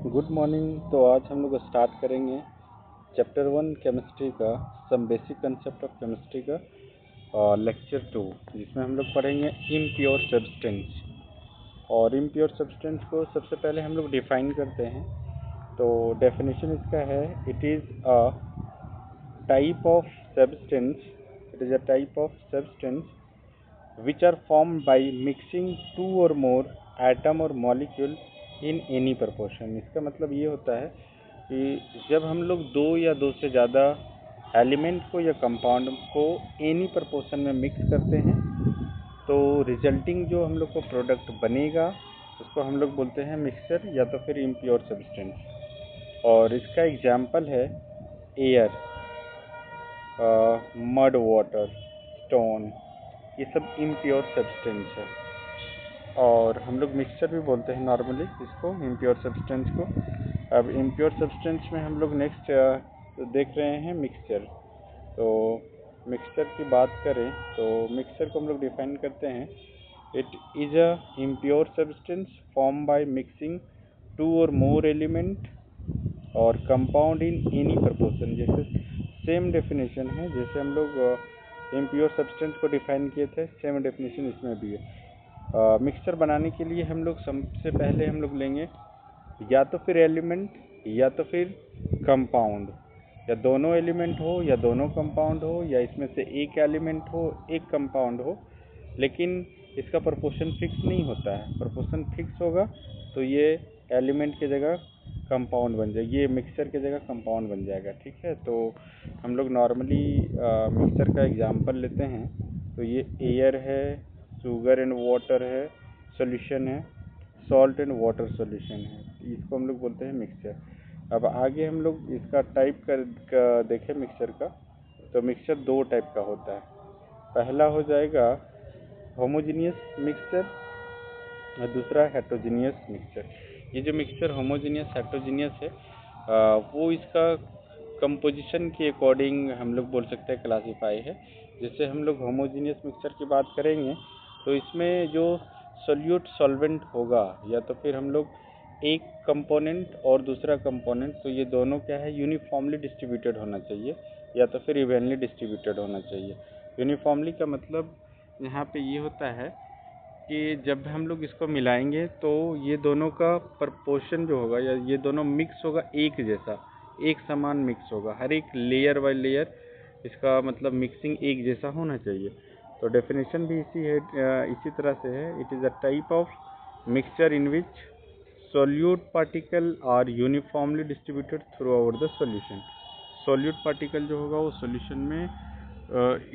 Good morning. तो आज हम लोग स्टार्ट करेंगे चैप्टर 1 केमिस्ट्री का some basic concept of chemistry का लेक्चर 2, जिसमें हम लोग पढ़ेंगे इम्प्योर सब्सटेंस। और इम्प्योर सब्सटेंस को सबसे पहले हम लोग डिफाइन करते हैं। तो डेफिनेशन इसका है, it is a type of substance which are formed by mixing two or more atom or molecule in any proportion। इसका मतलब ये होता है कि जब हम लोग दो या दो से ज़्यादा एलिमेंट को या कंपाउंड को एनी प्रपोर्शन में मिक्स करते हैं तो रिजल्टिंग जो हम लोग को प्रोडक्ट बनेगा उसको हम लोग बोलते हैं मिक्सचर या तो फिर इम्प्योर सब्सटेंस। और इसका एग्जाम्पल है एयर, मड वाटर, स्टोन, ये सब इम्प्योर सब्सटेंस है। और हम लोग मिक्सचर भी बोलते हैं नॉर्मली इसको, इम्प्योर सब्सटेंस को। अब इम्प्योर सब्सटेंस में हम लोग नेक्स्ट देख रहे हैं मिक्सचर। तो मिक्सचर की बात करें तो मिक्सचर को हम लोग डिफाइन करते हैं, it is a impure substance form by mixing two और मोर एलिमेंट और कंपाउंड इन एनी प्रपोर्शन। जैसे सेम डेफिनेशन है जैसे हम लोग इम्प्योर सब्सटेंस को डिफाइन किए थे, सेम डेफिनेशन इसमें भी है। मिक्सचर बनाने के लिए हम लोग सबसे पहले हम लोग लेंगे या तो फिर एलिमेंट या तो फिर कंपाउंड, या दोनों एलिमेंट हो या दोनों कंपाउंड हो या इसमें से एक एलिमेंट हो एक कंपाउंड हो, लेकिन इसका प्रोपोर्शन फिक्स नहीं होता है। प्रोपोर्शन फिक्स होगा तो ये एलिमेंट की जगह कंपाउंड बन जाएगा, ये मिक्सचर की जगह कंपाउंड बन जाएगा। ठीक है, तो हम लोग नॉर्मली मिक्सचर का एग्जांपल लेते हैं। तो ये एयर है, शुगर एंड वाटर है सॉल्यूशन है, सॉल्ट एंड वाटर सॉल्यूशन है, इसको हम लोग बोलते हैं मिक्सचर। अब आगे हम लोग इसका टाइप का देखें मिक्सचर का। तो मिक्सचर दो टाइप का होता है। पहला हो जाएगा होमोजीनियस मिक्सचर और दूसरा हेट्रोजीनियस मिक्सचर। ये जो मिक्सचर होमोजीनियस हेट्रोजीनियस है वो इसका कंपोजिशन के अकॉर्डिंग हम लोग बोल सकते हैं क्लासीफाई है। जैसे हम लोग होमोजीनियस मिक्सचर की बात करेंगे तो इसमें जो सोल्यूट सॉल्वेंट होगा या तो फिर हम लोग एक कंपोनेंट और दूसरा कंपोनेंट, तो ये दोनों क्या है यूनिफॉर्मली डिस्ट्रीब्यूटेड होना चाहिए या तो फिर इवनली डिस्ट्रीब्यूटेड होना चाहिए। यूनिफॉर्मली का मतलब यहाँ पे ये होता है कि जब हम लोग इसको मिलाएंगे तो ये दोनों का प्रपोर्शन जो होगा या ये दोनों मिक्स होगा एक जैसा, एक समान मिक्स होगा, हर एक लेयर बाय लेयर इसका मतलब मिक्सिंग एक जैसा होना चाहिए। तो डेफिनेशन भी इसी तरह से है, it is a type of mixture in which solute particle are uniformly distributed throughout the solution. Solute particle जो होगा वो सॉल्यूशन में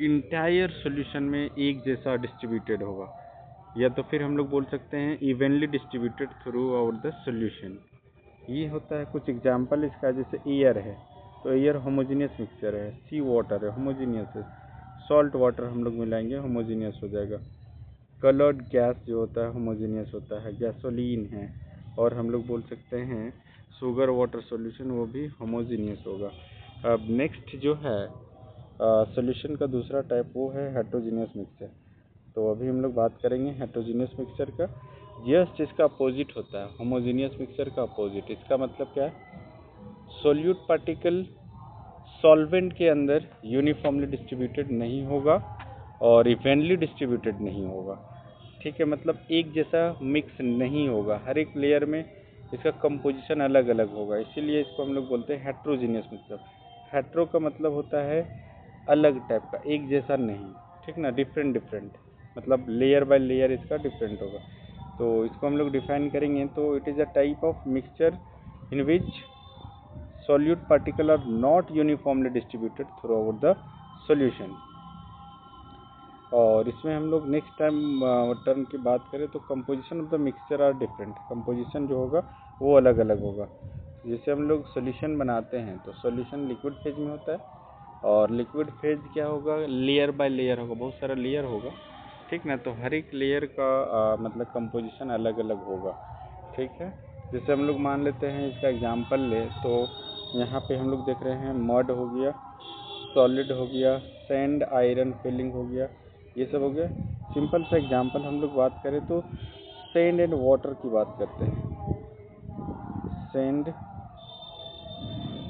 इंटायर सॉल्यूशन में एक जैसा डिस्ट्रीब्यूटेड होगा, या तो फिर हम लोग बोल सकते हैं evenly distributed throughout the solution. ये होता है कुछ एग्जांपल इसका, जैसे एयर है तो एयर होमोजीनियस मिक्सचर है, सी वाटर है होमोजीनियस है, सॉल्ट वाटर हम लोग मिलाएंगे होमोजीनियस हो जाएगा। कलर्ड गैस जो होता है होमोजीनियस होता है, गैसोलीन है। और हम लोग बोल सकते हैं शुगर वाटर सॉल्यूशन, वो भी होमोजीनियस होगा। अब नेक्स्ट जो है सॉल्यूशन का दूसरा टाइप वो है हेट्रोजीनियस मिक्सचर। तो अभी हम लोग बात करेंगे हेट्रोजीनियस मिक्सचर का। जस्ट इसका अपोजिट होता है होमोजीनियस मिक्सचर का अपोजिट। इसका मतलब क्या है, सोल्यूट पार्टिकल सॉल्वेंट के अंदर यूनिफॉर्मली डिस्ट्रीब्यूटेड नहीं होगा और इवनली डिस्ट्रीब्यूटेड नहीं होगा। ठीक है, मतलब एक जैसा मिक्स नहीं होगा, हर एक लेयर में इसका कंपोजिशन अलग अलग होगा, इसीलिए इसको हम लोग बोलते हैं हेट्रोजीनियस मिक्सचर। हेट्रो का मतलब होता है अलग टाइप का, एक जैसा नहीं, ठीक ना, डिफरेंट डिफरेंट, मतलब लेयर बाय लेयर इसका डिफरेंट होगा। तो इसको हम लोग डिफाइन करेंगे तो it is a type of mixture in which solute particle are not uniformly distributed throughout the solution। और इसमें हम लोग नेक्स्ट टर्म की बात करें तो composition of the mixture are different. Composition जो होगा वो अलग अलग होगा। जैसे हम लोग सॉल्यूशन बनाते हैं तो सॉल्यूशन लिक्विड फेज में होता है और लिक्विड फेज क्या होगा, लेयर बाय लेयर होगा, बहुत सारा लेयर होगा, ठीक ना। तो हर एक लेयर का मतलब कंपोजिशन अलग अलग होगा। ठीक है, जैसे हम लोग मान लेते हैं इसका एग्जांपल ले तो यहाँ पे हम लोग देख रहे हैं मड हो गया, सॉलिड हो गया, सैंड आयरन फिलिंग हो गया, ये सब हो गया। सिंपल सा एग्जांपल हम लोग बात करें तो सैंड एंड वाटर की बात करते हैं। Sand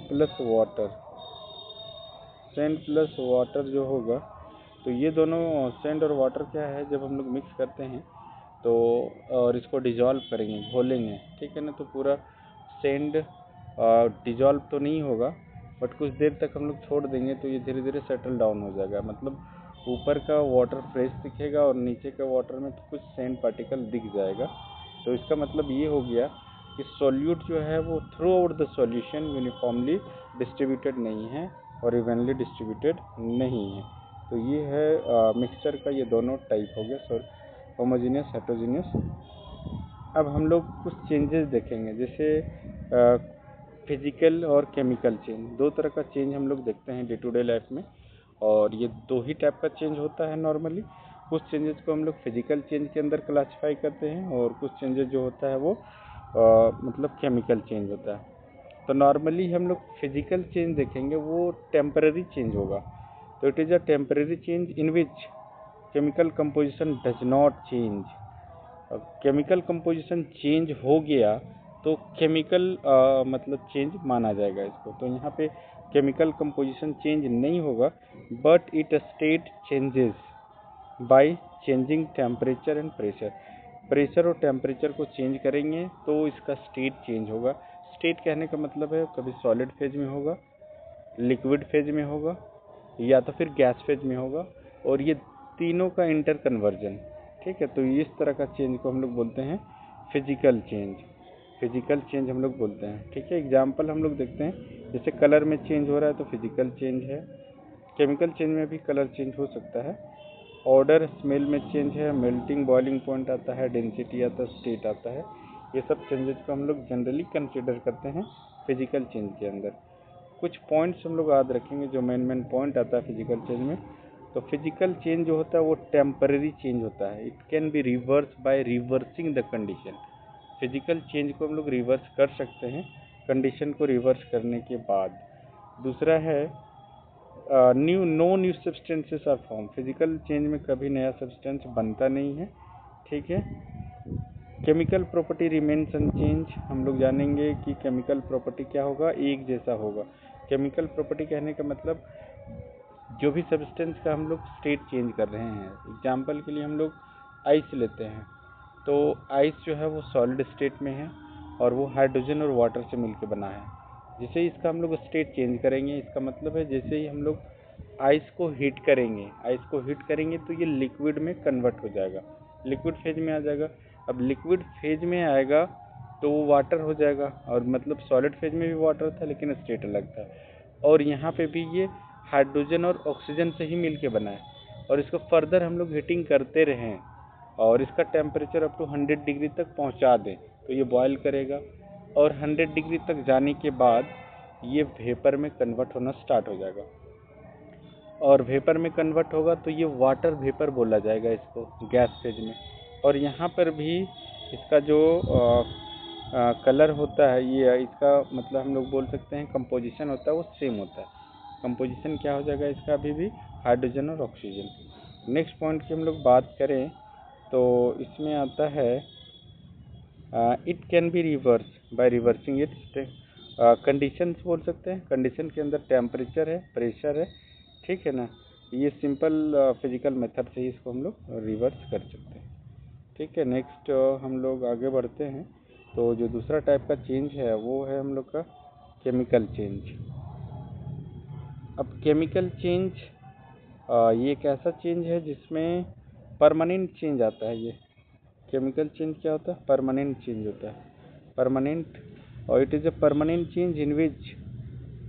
plus water, sand plus water जो होगा, तो ये दोनों सैंड और वाटर क्या है, जब हम लोग मिक्स करते हैं तो और इसको डिजॉल्व करेंगे, घोलेंगे, ठीक है ना, तो पूरा सैंड डिजॉल्व तो नहीं होगा, बट कुछ देर तक हम लोग छोड़ देंगे तो ये धीरे धीरे सेटल डाउन हो जाएगा। मतलब ऊपर का वाटर फ्रेश दिखेगा और नीचे के वाटर में तो कुछ सैंड पार्टिकल दिख जाएगा। तो इसका मतलब ये हो गया कि सॉल्यूट जो है वो through out the solution uniformly distributed नहीं है और इवनली डिस्ट्रीब्यूटेड नहीं है। तो ये है मिक्सचर का ये दोनों टाइप हो गया, होमोजेनियस, हेटेरोजेनियस। अब हम लोग कुछ चेंजेस देखेंगे, जैसे फिजिकल और केमिकल चेंज। दो तरह का चेंज हम लोग देखते हैं डे टू डे लाइफ में, और ये दो ही टाइप का चेंज होता है नॉर्मली। कुछ चेंजेस को हम लोग फिजिकल चेंज के अंदर क्लासिफाई करते हैं और कुछ चेंजेस जो होता है वो मतलब केमिकल चेंज होता है। तो नॉर्मली हम लोग फिजिकल चेंज देखेंगे, वो टेम्पररी चेंज होगा। तो it is a temporary change in which chemical composition does not change. Chemical composition change हो गया तो केमिकल मतलब चेंज माना जाएगा इसको। तो यहाँ पे केमिकल कंपोजिशन चेंज नहीं होगा, but it state changes by changing temperature and pressure. Pressure और टेम्परेचर को चेंज करेंगे तो इसका स्टेट चेंज होगा। स्टेट कहने का मतलब है कभी सॉलिड फेज में होगा, लिक्विड फेज में होगा, या तो फिर गैस फेज में होगा, और ये तीनों का इंटर कन्वर्जन, ठीक है। तो इस तरह का चेंज को हम लोग बोलते हैं फिजिकल चेंज, फिजिकल चेंज हम लोग बोलते हैं, ठीक है। एग्जाम्पल हम लोग देखते हैं, जैसे कलर में चेंज हो रहा है तो फिजिकल चेंज है। केमिकल चेंज में भी कलर चेंज हो सकता है। ऑर्डर स्मेल में चेंज है, मेल्टिंग बॉइलिंग पॉइंट आता है, डेंसिटी आता है, स्टेट आता है। ये सब चेंजेस को हम लोग जनरली कंसिडर करते हैं फिजिकल चेंज के अंदर। कुछ पॉइंट्स हम लोग याद रखेंगे जो मेन पॉइंट आता है फिजिकल चेंज में। तो फिजिकल चेंज जो होता है वो टेम्पररी चेंज होता है। It can be reverse by reversing the condition. Physical change को हम लोग रिवर्स कर सकते हैं कंडीशन को रिवर्स करने के बाद। दूसरा है no new substances are form. Physical change में कभी नया सब्सटेंस बनता नहीं है, ठीक है। Chemical property remains unchanged. हम लोग जानेंगे कि केमिकल प्रॉपर्टी क्या होगा, एक जैसा होगा। केमिकल प्रॉपर्टी कहने का मतलब जो भी सब्सटेंस का हम लोग स्टेट चेंज कर रहे हैं। एग्जाम्पल के लिए हम लोग आइस लेते हैं, तो आइस जो है वो सॉलिड स्टेट में है और वो हाइड्रोजन और वाटर से मिलकर बना है। जैसे ही इसका हम लोग स्टेट चेंज करेंगे, इसका मतलब है जैसे ही हम लोग आइस को हीट करेंगे तो ये लिक्विड में कन्वर्ट हो जाएगा, लिक्विड फेज में आ जाएगा। अब लिक्विड फेज में आएगा तो वो वाटर हो जाएगा, और मतलब सॉलिड फेज में भी वाटर था लेकिन स्टेट अलग था। और यहाँ पे भी ये हाइड्रोजन और ऑक्सीजन से ही मिल के बना है, और इसको फर्दर हम लोग हीटिंग करते रहें और इसका टेम्परेचर अप टू 100 डिग्री तक पहुँचा दें तो ये बॉयल करेगा, और 100 डिग्री तक जाने के बाद ये वेपर में कन्वर्ट होना स्टार्ट हो जाएगा। और वेपर में कन्वर्ट होगा तो ये वाटर वेपर बोला जाएगा इसको गैस फेज में। और यहाँ पर भी इसका जो कलर होता है, ये इसका मतलब हम लोग बोल सकते हैं कंपोजिशन होता है वो सेम होता है। कंपोजिशन क्या हो जाएगा इसका अभी भी, हाइड्रोजन और ऑक्सीजन। नेक्स्ट पॉइंट की हम लोग बात करें तो इसमें आता है it can be reverse by reversing it. Conditions बोल सकते हैं, कंडीशन के अंदर टेम्परेचर है, प्रेशर है, ठीक है ना। ये सिंपल फिजिकल मेथड से ही इसको हम लोग रिवर्स कर सकते हैं, ठीक है। नेक्स्ट हम लोग आगे बढ़ते हैं। तो जो दूसरा टाइप का चेंज है वो है हम लोग का केमिकल चेंज। अब केमिकल चेंज ये एक ऐसा चेंज है जिसमें परमानेंट चेंज आता है। ये केमिकल चेंज क्या होता है, परमानेंट चेंज होता है, परमानेंट। और it is a permanent change in which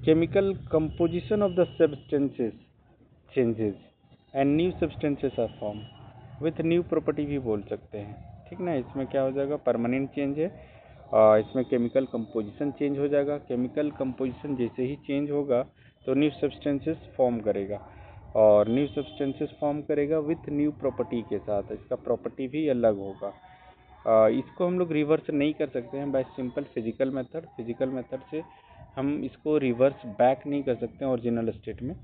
chemical composition of the substances changes and new substances are form with new property भी बोल सकते हैं, ठीक ना। इसमें क्या हो जाएगा, परमानेंट चेंज है, इसमें केमिकल कंपोजिशन चेंज हो जाएगा। केमिकल कंपोजिशन जैसे ही चेंज होगा तो न्यू सब्सटेंसेस फॉर्म करेगा, और न्यू सब्सटेंसेस फॉर्म करेगा विथ न्यू प्रॉपर्टी के साथ, इसका प्रॉपर्टी भी अलग होगा। इसको हम लोग रिवर्स नहीं कर सकते हैं bye simple physical method. Physical method से हम इसको रिवर्स बैक नहीं कर सकते हैं ओरिजिनल स्टेट में,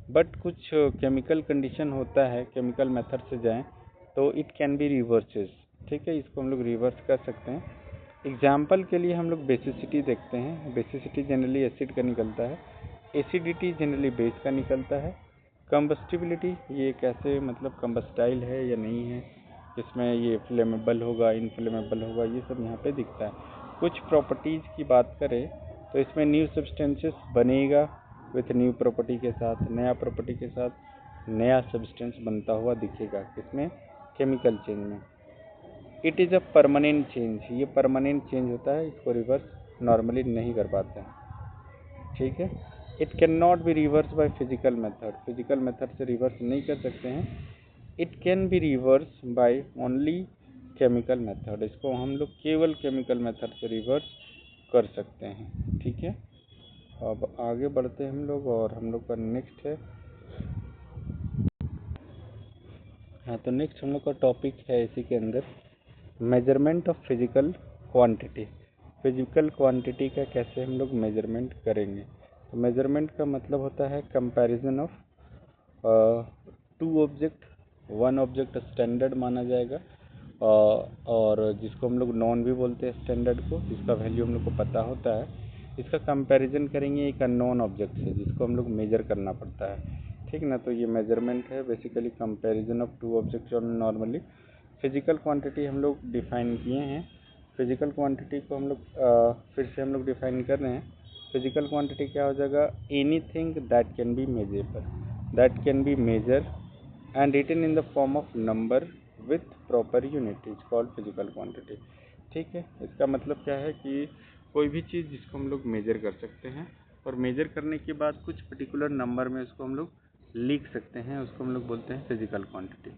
बट कुछ केमिकल कंडीशन होता है, केमिकल मेथड से जाएं तो इट कैन बी रिवर्सेस, ठीक है। इसको हम लोग रिवर्स कर सकते हैं। एग्जाम्पल के लिए हम लोग बेसिसिटी देखते हैं। बेसिसिटी जनरली एसिड का निकलता है, एसिडिटी जनरली बेस का निकलता है। कंबस्टिबिलिटी ये कैसे मतलब कंबस्टाइल है या नहीं है, इसमें ये फ्लेमेबल होगा, इनफ्लेमेबल होगा, ये सब यहाँ पे दिखता है। कुछ प्रॉपर्टीज़ की बात करें तो इसमें न्यू सब्सटेंसेस बनेगा विथ न्यू प्रॉपर्टी के साथ, नया प्रॉपर्टी के साथ नया सब्सटेंस बनता हुआ दिखेगा। किसमें? केमिकल चेंज में। It is a permanent change, ये परमानेंट चेंज होता है, इसको रिवर्स नॉर्मली नहीं कर पाते हैं। ठीक है। It can not be reverse by physical method, physical method से रिवर्स नहीं कर सकते हैं। It can be reverse by only chemical method, इसको हम लोग केवल केमिकल मेथड से रिवर्स कर सकते हैं। ठीक है। अब आगे बढ़ते हैं हम लोग, और हम लोग का नेक्स्ट है, हाँ तो नेक्स्ट हम लोग का टॉपिक है इसी के अंदर measurement of physical quantity. Physical quantity का कैसे हम लोग मेजरमेंट करेंगे। तो मेजरमेंट का मतलब होता है comparison of two object, one object standard माना जाएगा, और जिसको हम लोग नॉन भी बोलते हैं स्टैंडर्ड को, जिसका वैल्यू हम लोग को पता होता है। इसका कंपैरिजन करेंगे एक अननोन ऑब्जेक्ट से जिसको हम लोग मेजर करना पड़ता है। ठीक ना। तो ये मेजरमेंट है basically comparison of two objects और नॉर्मली फिजिकल क्वांटिटी हम लोग डिफाइन किए हैं। फिजिकल क्वांटिटी को हम लोग फिर से हम लोग डिफाइन कर रहे हैं। फिजिकल क्वांटिटी क्या हो जाएगा? Anything that can be measurable, that can be measure and written in the form of number with proper unit is called physical quantity. ठीक है। इसका मतलब क्या है कि कोई भी चीज़ जिसको हम लोग मेजर कर सकते हैं, और मेजर करने के बाद कुछ पर्टिकुलर नंबर में उसको हम लोग लिख सकते हैं, उसको हम लोग बोलते हैं फिजिकल क्वांटिटी।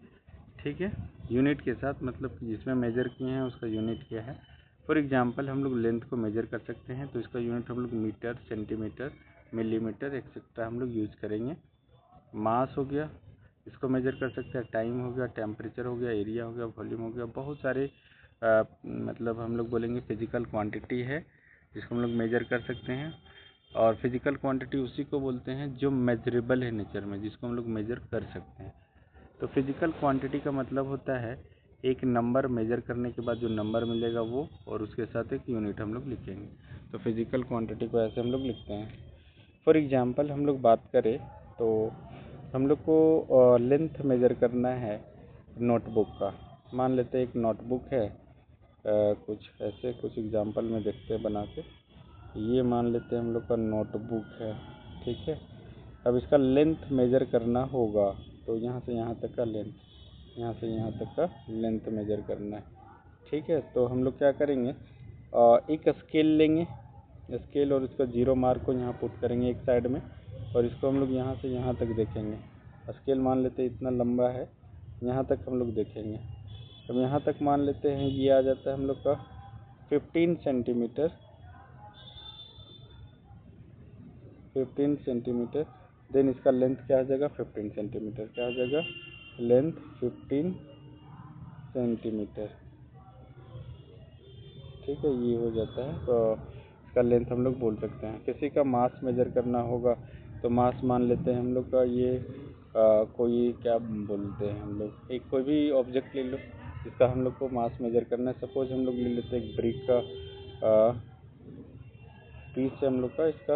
ठीक है। यूनिट के साथ, मतलब कि जिसमें मेजर किए हैं उसका यूनिट क्या है। फॉर एग्जांपल हम लोग लेंथ को मेजर कर सकते हैं, तो इसका यूनिट हम लोग मीटर, सेंटीमीटर, मिलीमीटर एक्सेट्रा हम लोग यूज़ करेंगे। मास हो गया, इसको मेजर कर सकते हैं। टाइम हो गया, टेम्परेचर हो गया, एरिया हो गया, वॉल्यूम हो गया, बहुत सारे मतलब हम लोग बोलेंगे फिजिकल क्वांटिटी है जिसको हम लोग मेजर कर सकते हैं। और फिजिकल क्वांटिटी उसी को बोलते हैं जो मेजरेबल है नेचर में, जिसको हम लोग मेजर कर सकते हैं। तो फिजिकल क्वांटिटी का मतलब होता है एक नंबर मेजर करने के बाद जो नंबर मिलेगा वो, और उसके साथ एक यूनिट हम लोग लिखेंगे। तो फिजिकल क्वांटिटी को ऐसे हम लोग लिखते हैं। फॉर एग्जांपल हम लोग बात करें तो हम लोग को लेंथ मेजर करना है नोटबुक का। मान लेते हैं एक नोटबुक है, कुछ ऐसे कुछ एग्जांपल में देखते हैं बना के। ये मान लेते हैं हम लोग का नोटबुक है। ठीक है। अब इसका लेंथ मेजर करना होगा, तो यहाँ से यहाँ तक का लेंथ, यहाँ से यहाँ तक का लेंथ मेजर करना है। ठीक है। तो हम लोग क्या करेंगे, एक स्केल लेंगे, स्केल, और इसका जीरो मार्क को यहाँ पुट करेंगे एक साइड में, और इसको हम लोग यहाँ से यहाँ तक देखेंगे। स्केल मान लेते हैं इतना लंबा है, यहाँ तक हम लोग देखेंगे। अब यहाँ तक मान लेते हैं ये आ जाता है हम लोग का 15 सेंटीमीटर, 15 सेंटीमीटर। देन इसका लेंथ क्या आ जाएगा? 15 सेंटीमीटर। क्या आ जाएगा? Length 15 centimetre. ठीक है, ये हो जाता है। तो इसका लेंथ हम लोग बोल सकते हैं। किसी का मास मेजर करना होगा तो मास मान लेते हैं हम लोग का ये कोई क्या बोलते हैं हम लोग, एक कोई भी ऑब्जेक्ट ले लो जिसका हम लोग को मास मेजर करना है। सपोज हम लोग ले लेते हैं एक ब्रिक का पीस से हम लोग का इसका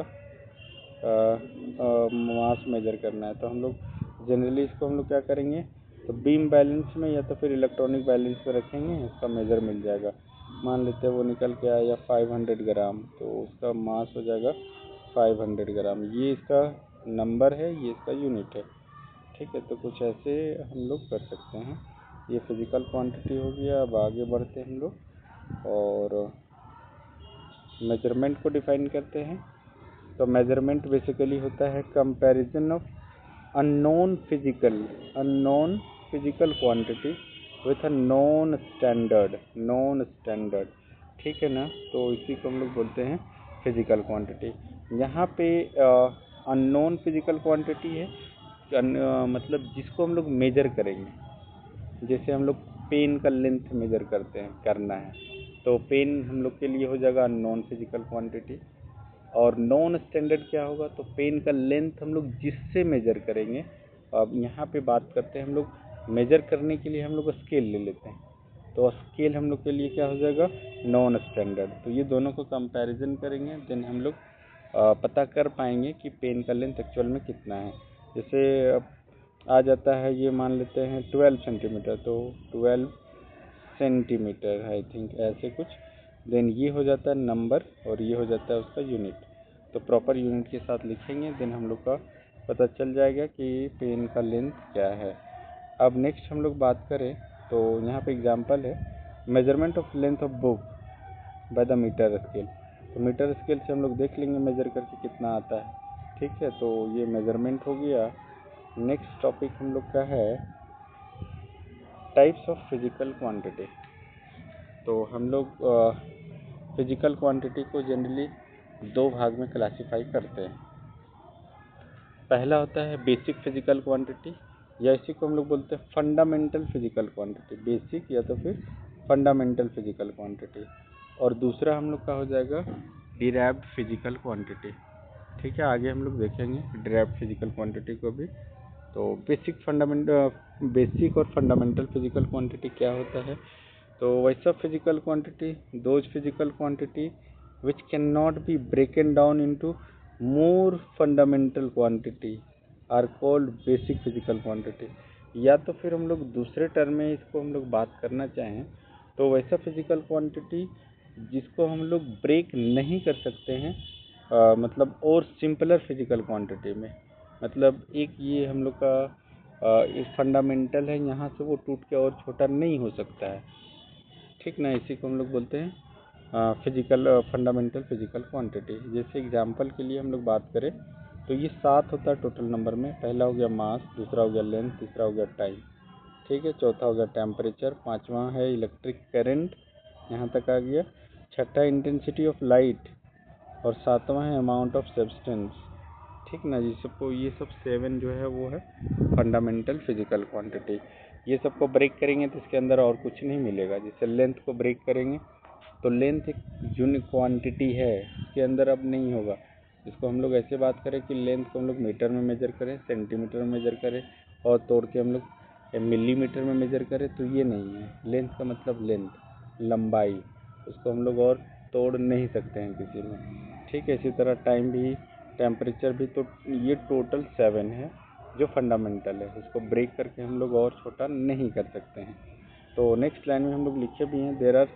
मास मेजर करना है। तो हम लोग जनरली इसको हम लोग क्या करेंगे, तो बीम बैलेंस में या तो फिर इलेक्ट्रॉनिक बैलेंस पे रखेंगे, इसका मेजर मिल जाएगा। मान लेते हैं वो निकल के आया 500 ग्राम, तो उसका मास हो जाएगा 500 ग्राम। ये इसका नंबर है, ये इसका यूनिट है। ठीक है। तो कुछ ऐसे हम लोग कर सकते हैं। ये फिजिकल क्वांटिटी हो गया। अब आगे बढ़ते हैं हम लोग और मेजरमेंट को डिफाइन करते हैं। तो मेजरमेंट बेसिकली होता है comparison of unknown physical quantity with a non standard. ठीक है ना। तो इसी को हम लोग बोलते हैं फिजिकल क्वांटिटी। यहाँ पे अननोन फिजिकल क्वांटिटी है, मतलब जिसको हम लोग मेजर करेंगे। जैसे हम लोग पेन का लेंथ मेजर करना है, तो पेन हम लोग के लिए हो जाएगा नॉन फिजिकल क्वांटिटी। और नॉन स्टैंडर्ड क्या होगा, तो पेन का लेंथ हम लोग जिससे मेजर करेंगे। अब यहाँ पे बात करते हैं हम लोग मेजर करने के लिए हम लोग स्केल ले लेते हैं। तो स्केल हम लोग के लिए क्या हो जाएगा, नॉन स्टैंडर्ड। तो ये दोनों को कंपैरिजन करेंगे, देन हम लोग पता कर पाएंगे कि पेन का लेंथ एक्चुअल में कितना है। जैसे आ जाता है, ये मान लेते हैं 12 सेंटीमीटर, तो 12 सेंटीमीटर आई थिंक ऐसे कुछ, देन ये हो जाता है नंबर और ये हो जाता है उसका यूनिट। तो प्रॉपर यूनिट के साथ लिखेंगे, देन हम लोग का पता चल जाएगा कि पेन का लेंथ क्या है। अब नेक्स्ट हम लोग बात करें तो यहाँ पे एग्जांपल है, measurement of length of book by the metre scale. तो मीटर स्केल से हम लोग देख लेंगे मेजर करके कितना आता है, ठीक है। तो ये मेजरमेंट हो गया। नेक्स्ट टॉपिक हम लोग का है टाइप्स ऑफ फिजिकल क्वांटिटी। तो हम लोग फिजिकल क्वांटिटी को जनरली दो भाग में क्लासीफाई करते हैं। पहला होता है बेसिक फिजिकल क्वांटिटी, या इसी को हम लोग बोलते हैं फंडामेंटल फिजिकल क्वांटिटी, बेसिक या तो फिर फंडामेंटल फिजिकल क्वांटिटी। और दूसरा हम लोग का हो जाएगा डिराइव्ड फिजिकल क्वांटिटी, ठीक है। आगे हम लोग देखेंगे डिराइव्ड फिजिकल क्वांटिटी को भी। तो बेसिक और फंडामेंटल फिजिकल क्वांटिटी क्या होता है, तो वैसा physical quantity, those physical quantity which cannot be broken down into more fundamental quantity are called basic physical quantity। या तो फिर हम लोग दूसरे टर्म में इसको हम लोग बात करना चाहें तो वैसा फिजिकल क्वांटिटी जिसको हम लोग ब्रेक नहीं कर सकते हैं, मतलब और सिंपलर फिजिकल क्वांटिटी में, मतलब एक ये हम लोग का एक फंडामेंटल है, यहाँ से वो टूट के और छोटा नहीं हो सकता है, ठीक ना। इसी को हम लोग बोलते हैं फंडामेंटल फिजिकल क्वांटिटी। जैसे एग्जांपल के लिए हम लोग बात करें तो ये 7 होता है टोटल नंबर में। पहला हो गया मास, दूसरा हो गया लेंथ, तीसरा हो गया टाइम, ठीक है। चौथा हो गया टेम्परेचर, पांचवा है इलेक्ट्रिक करंट, यहाँ तक आ गया। छठा इंटेंसिटी ऑफ लाइट, और सातवां है अमाउंट ऑफ सब्सटेंस, ठीक ना। जिसको ये सब 7 जो है वो है फंडामेंटल फिजिकल क्वांटिटी। ये सबको ब्रेक करेंगे तो इसके अंदर और कुछ नहीं मिलेगा। जैसे लेंथ को ब्रेक करेंगे तो लेंथ एक यूनिक क्वांटिटी है, इसके अंदर अब नहीं होगा। इसको हम लोग ऐसे बात करें कि लेंथ को हम लोग मीटर में मेजर करें, सेंटीमीटर में मेजर करें, और तोड़ के हम लोग मिलीमीटर में मेजर करें, तो ये नहीं है। लेंथ का मतलब लेंथ, लंबाई, उसको हम लोग और तोड़ नहीं सकते हैं किसी में, ठीक है। इसी तरह टाइम भी, टेम्परेचर भी। तो ये टोटल 7 है जो फंडामेंटल है, इसको ब्रेक करके हम लोग और छोटा नहीं कर सकते हैं। तो नेक्स्ट लाइन में हम लोग लिखे भी हैं, there are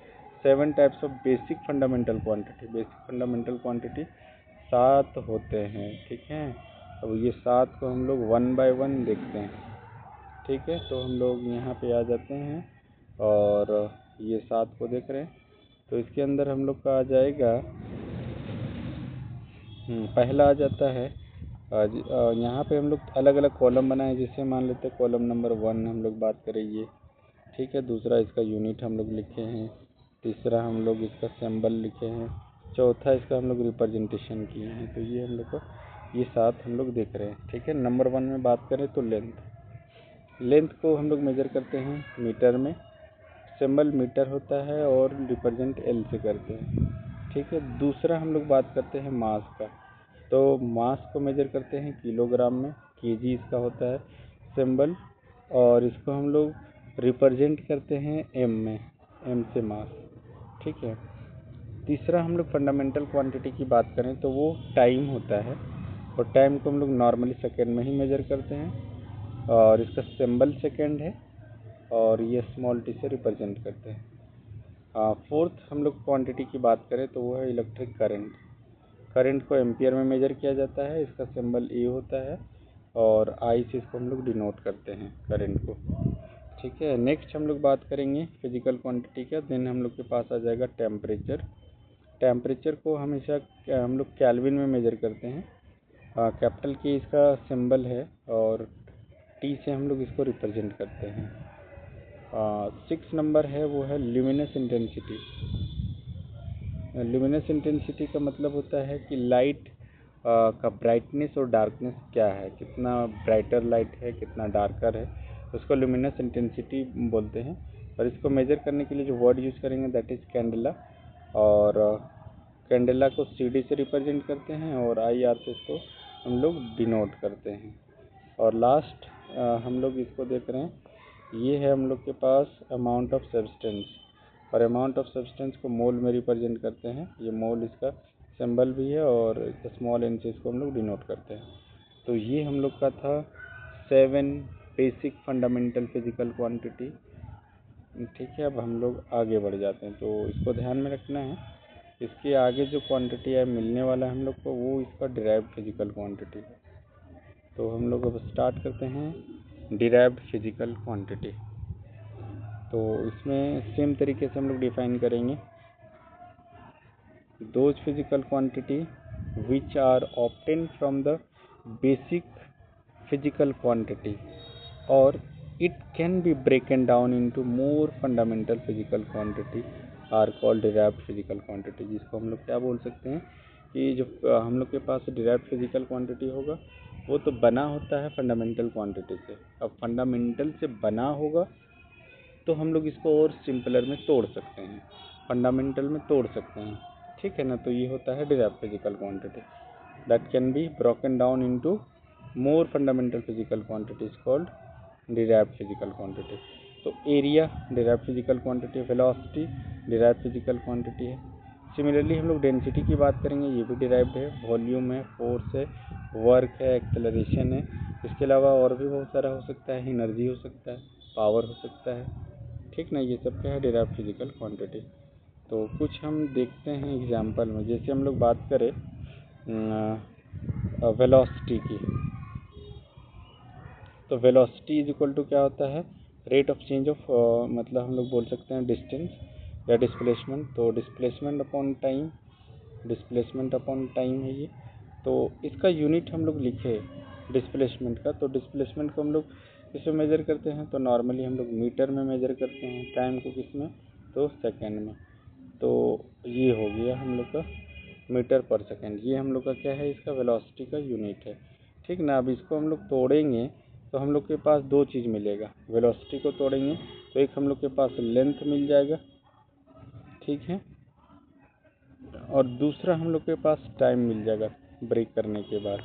7 types of basic fundamental quantity. Basic fundamental quantity 7 होते हैं, ठीक है। अब ये 7 को हम लोग 1 बाय 1 देखते हैं, ठीक है। तो हम लोग यहाँ पे आ जाते हैं और ये 7 को देख रहे हैं, तो इसके अंदर हम लोग का आ जाएगा, पहला आ जाता है, यहाँ पे हम लोग अलग अलग कॉलम बनाए। जैसे मान लेते हैं कॉलम नंबर 1 हम लोग बात करें ये, ठीक है। दूसरा इसका यूनिट हम लोग लिखे हैं, तीसरा हम लोग इसका सिंबल लिखे हैं, चौथा इसका हम लोग रिप्रेजेंटेशन किए हैं। तो ये हम लोग को ये 7 हम लोग देख रहे हैं, ठीक है। नंबर 1 में बात करें तो लेंथ को हम लोग मेजर करते हैं मीटर में, सिंबल मीटर होता है और रिप्रेजेंट एल से करते हैं, ठीक है। दूसरा हम लोग बात करते हैं मास का, तो मास को मेजर करते हैं किलोग्राम में, केजी इसका होता है सिंबल, और इसको हम लोग रिप्रेजेंट करते हैं एम में, एम से मास, ठीक है। तीसरा हम लोग फंडामेंटल क्वांटिटी की बात करें तो वो टाइम होता है, और टाइम को हम लोग नॉर्मली सेकेंड में ही मेजर करते हैं, और इसका सिंबल सेकेंड है, और ये स्मॉल टी से रिप्रेजेंट करते हैं। फोर्थ हम लोग क्वांटिटी की बात करें तो वो है इलेक्ट्रिक करंट। करंट को एम्पियर में मेजर किया जाता है, इसका सिंबल ए होता है, और आई से इसको हम लोग डिनोट करते हैं करंट को, ठीक है। नेक्स्ट हम लोग बात करेंगे फिजिकल क्वांटिटी का, देन हम लोग के पास आ जाएगा टेम्परेचर। टेम्परेचर को हमेशा हम लोग केल्विन में मेजर करते हैं, कैपिटल के इसका सिंबल है, और टी से हम लोग इसको रिप्रेजेंट करते हैं। 6 नंबर है वो है ल्यूमिनस इंटेंसिटी। ल्यूमिनस इंटेंसिटी का मतलब होता है कि लाइट का ब्राइटनेस और डार्कनेस क्या है, कितना ब्राइटर लाइट है, कितना डार्कर है, उसको ल्यूमिनस इंटेंसिटी बोलते हैं। और इसको मेजर करने के लिए जो वर्ड यूज़ करेंगे दैट इज़ कैंडेला, और कैंडेला को CD से रिप्रेजेंट करते हैं, और IR से इसको हम लोग डिनोट करते हैं। और लास्ट हम लोग इसको देख रहे हैं ये है हम लोग के पास अमाउंट ऑफ सब्सटेंस, और अमाउंट ऑफ सब्सटेंस को मोल में रिप्रेजेंट करते हैं। ये मोल इसका सिंबल भी है, और स्मॉल एन से इसको हम लोग डिनोट करते हैं। तो ये हम लोग का था 7 बेसिक फंडामेंटल फिजिकल क्वांटिटी। ठीक है, अब हम लोग आगे बढ़ जाते हैं। तो इसको ध्यान में रखना है, इसके आगे जो क्वांटिटी है मिलने वाला है हम लोग को, वो इसका डिराइव्ड फिजिकल क्वांटिटी है। तो हम लोग अब स्टार्ट करते हैं डिराइव्ड फिजिकल क्वांटिटी। तो इसमें सेम तरीके से हम लोग डिफाइन करेंगे those physical quantity which are obtain from the basic physical quantity और it can be broken down into more fundamental physical quantity are called derived physical quantity। जिसको हम लोग क्या बोल सकते हैं कि जो हम लोग के पास derived physical quantity होगा वो तो बना होता है फंडामेंटल क्वांटिटी से। अब फंडामेंटल से बना होगा तो हम लोग इसको और सिंपलर में तोड़ सकते हैं, फंडामेंटल में तोड़ सकते हैं। ठीक है ना, तो ये होता है derived physical quantity that can be broken down into more fundamental physical quantities called derived physical quantity। तो area derived physical quantity, velocity derived physical quantity है। सिमिलरली हम लोग डेंसिटी की बात करेंगे, ये भी derived है। वॉल्यूम है, फोर्स है, वर्क है, एक्सेलरेशन है। इसके अलावा और भी बहुत सारा हो सकता है, एनर्जी हो सकता है, पावर हो सकता है। ठीक ना, ये सब क्या है derived physical quantity। तो कुछ हम देखते हैं एग्जाम्पल में। जैसे हम लोग बात करें वेलोसिटी की, तो वेलोसिटी इज इक्वल टू क्या होता है, रेट ऑफ चेंज ऑफ, मतलब हम लोग बोल सकते हैं डिस्टेंस या डिस्प्लेसमेंट। तो displacement upon time, displacement upon time है ये। तो इसका यूनिट हम लोग लिखे डिस्प्लेसमेंट का, तो डिस्प्लेसमेंट को हम लोग किसमें मेज़र करते हैं, तो नॉर्मली हम लोग मीटर में मेज़र करते हैं, टाइम को किस में, तो सेकेंड में। तो ये हो गया हम लोग का मीटर पर सेकेंड। ये हम लोग का क्या है, इसका वेलोसिटी का यूनिट है। ठीक ना, अब इसको हम लोग तोड़ेंगे तो हम लोग के पास दो चीज़ मिलेगा। वेलोसिटी को तोड़ेंगे तो एक हम लोग के पास लेंथ मिल जाएगा, ठीक है, और दूसरा हम लोग के पास टाइम मिल जाएगा ब्रेक करने के बाद।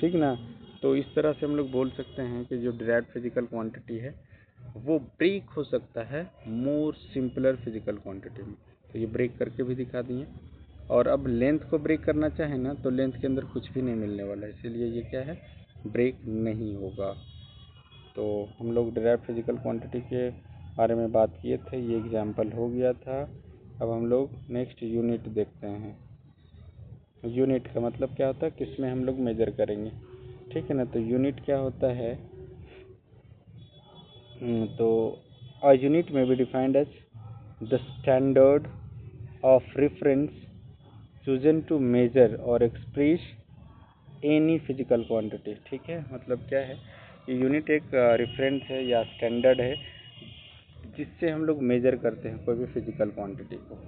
ठीक ना, तो इस तरह से हम लोग बोल सकते हैं कि जो डिराइव्ड फिजिकल क्वांटिटी है वो ब्रेक हो सकता है मोर सिंपलर फिजिकल क्वांटिटी में। तो ये ब्रेक करके भी दिखा दिए। और अब लेंथ को ब्रेक करना चाहे ना, तो लेंथ के अंदर कुछ भी नहीं मिलने वाला है, इसीलिए ये क्या है, ब्रेक नहीं होगा। तो हम लोग डिराइव्ड फिजिकल क्वांटिटी के बारे में बात किए थे, ये एग्जाम्पल हो गया था। अब हम लोग नेक्स्ट यूनिट देखते हैं। यूनिट का मतलब क्या होता है, किसमें हम लोग मेजर करेंगे। ठीक है ना, तो यूनिट क्या होता है, तो a unit may be defined as the standard of reference chosen to measure or express any physical quantity। ठीक है, मतलब क्या है, ये यूनिट एक रेफरेंस है या स्टैंडर्ड है जिससे हम लोग मेजर करते हैं कोई भी फिजिकल क्वांटिटी को।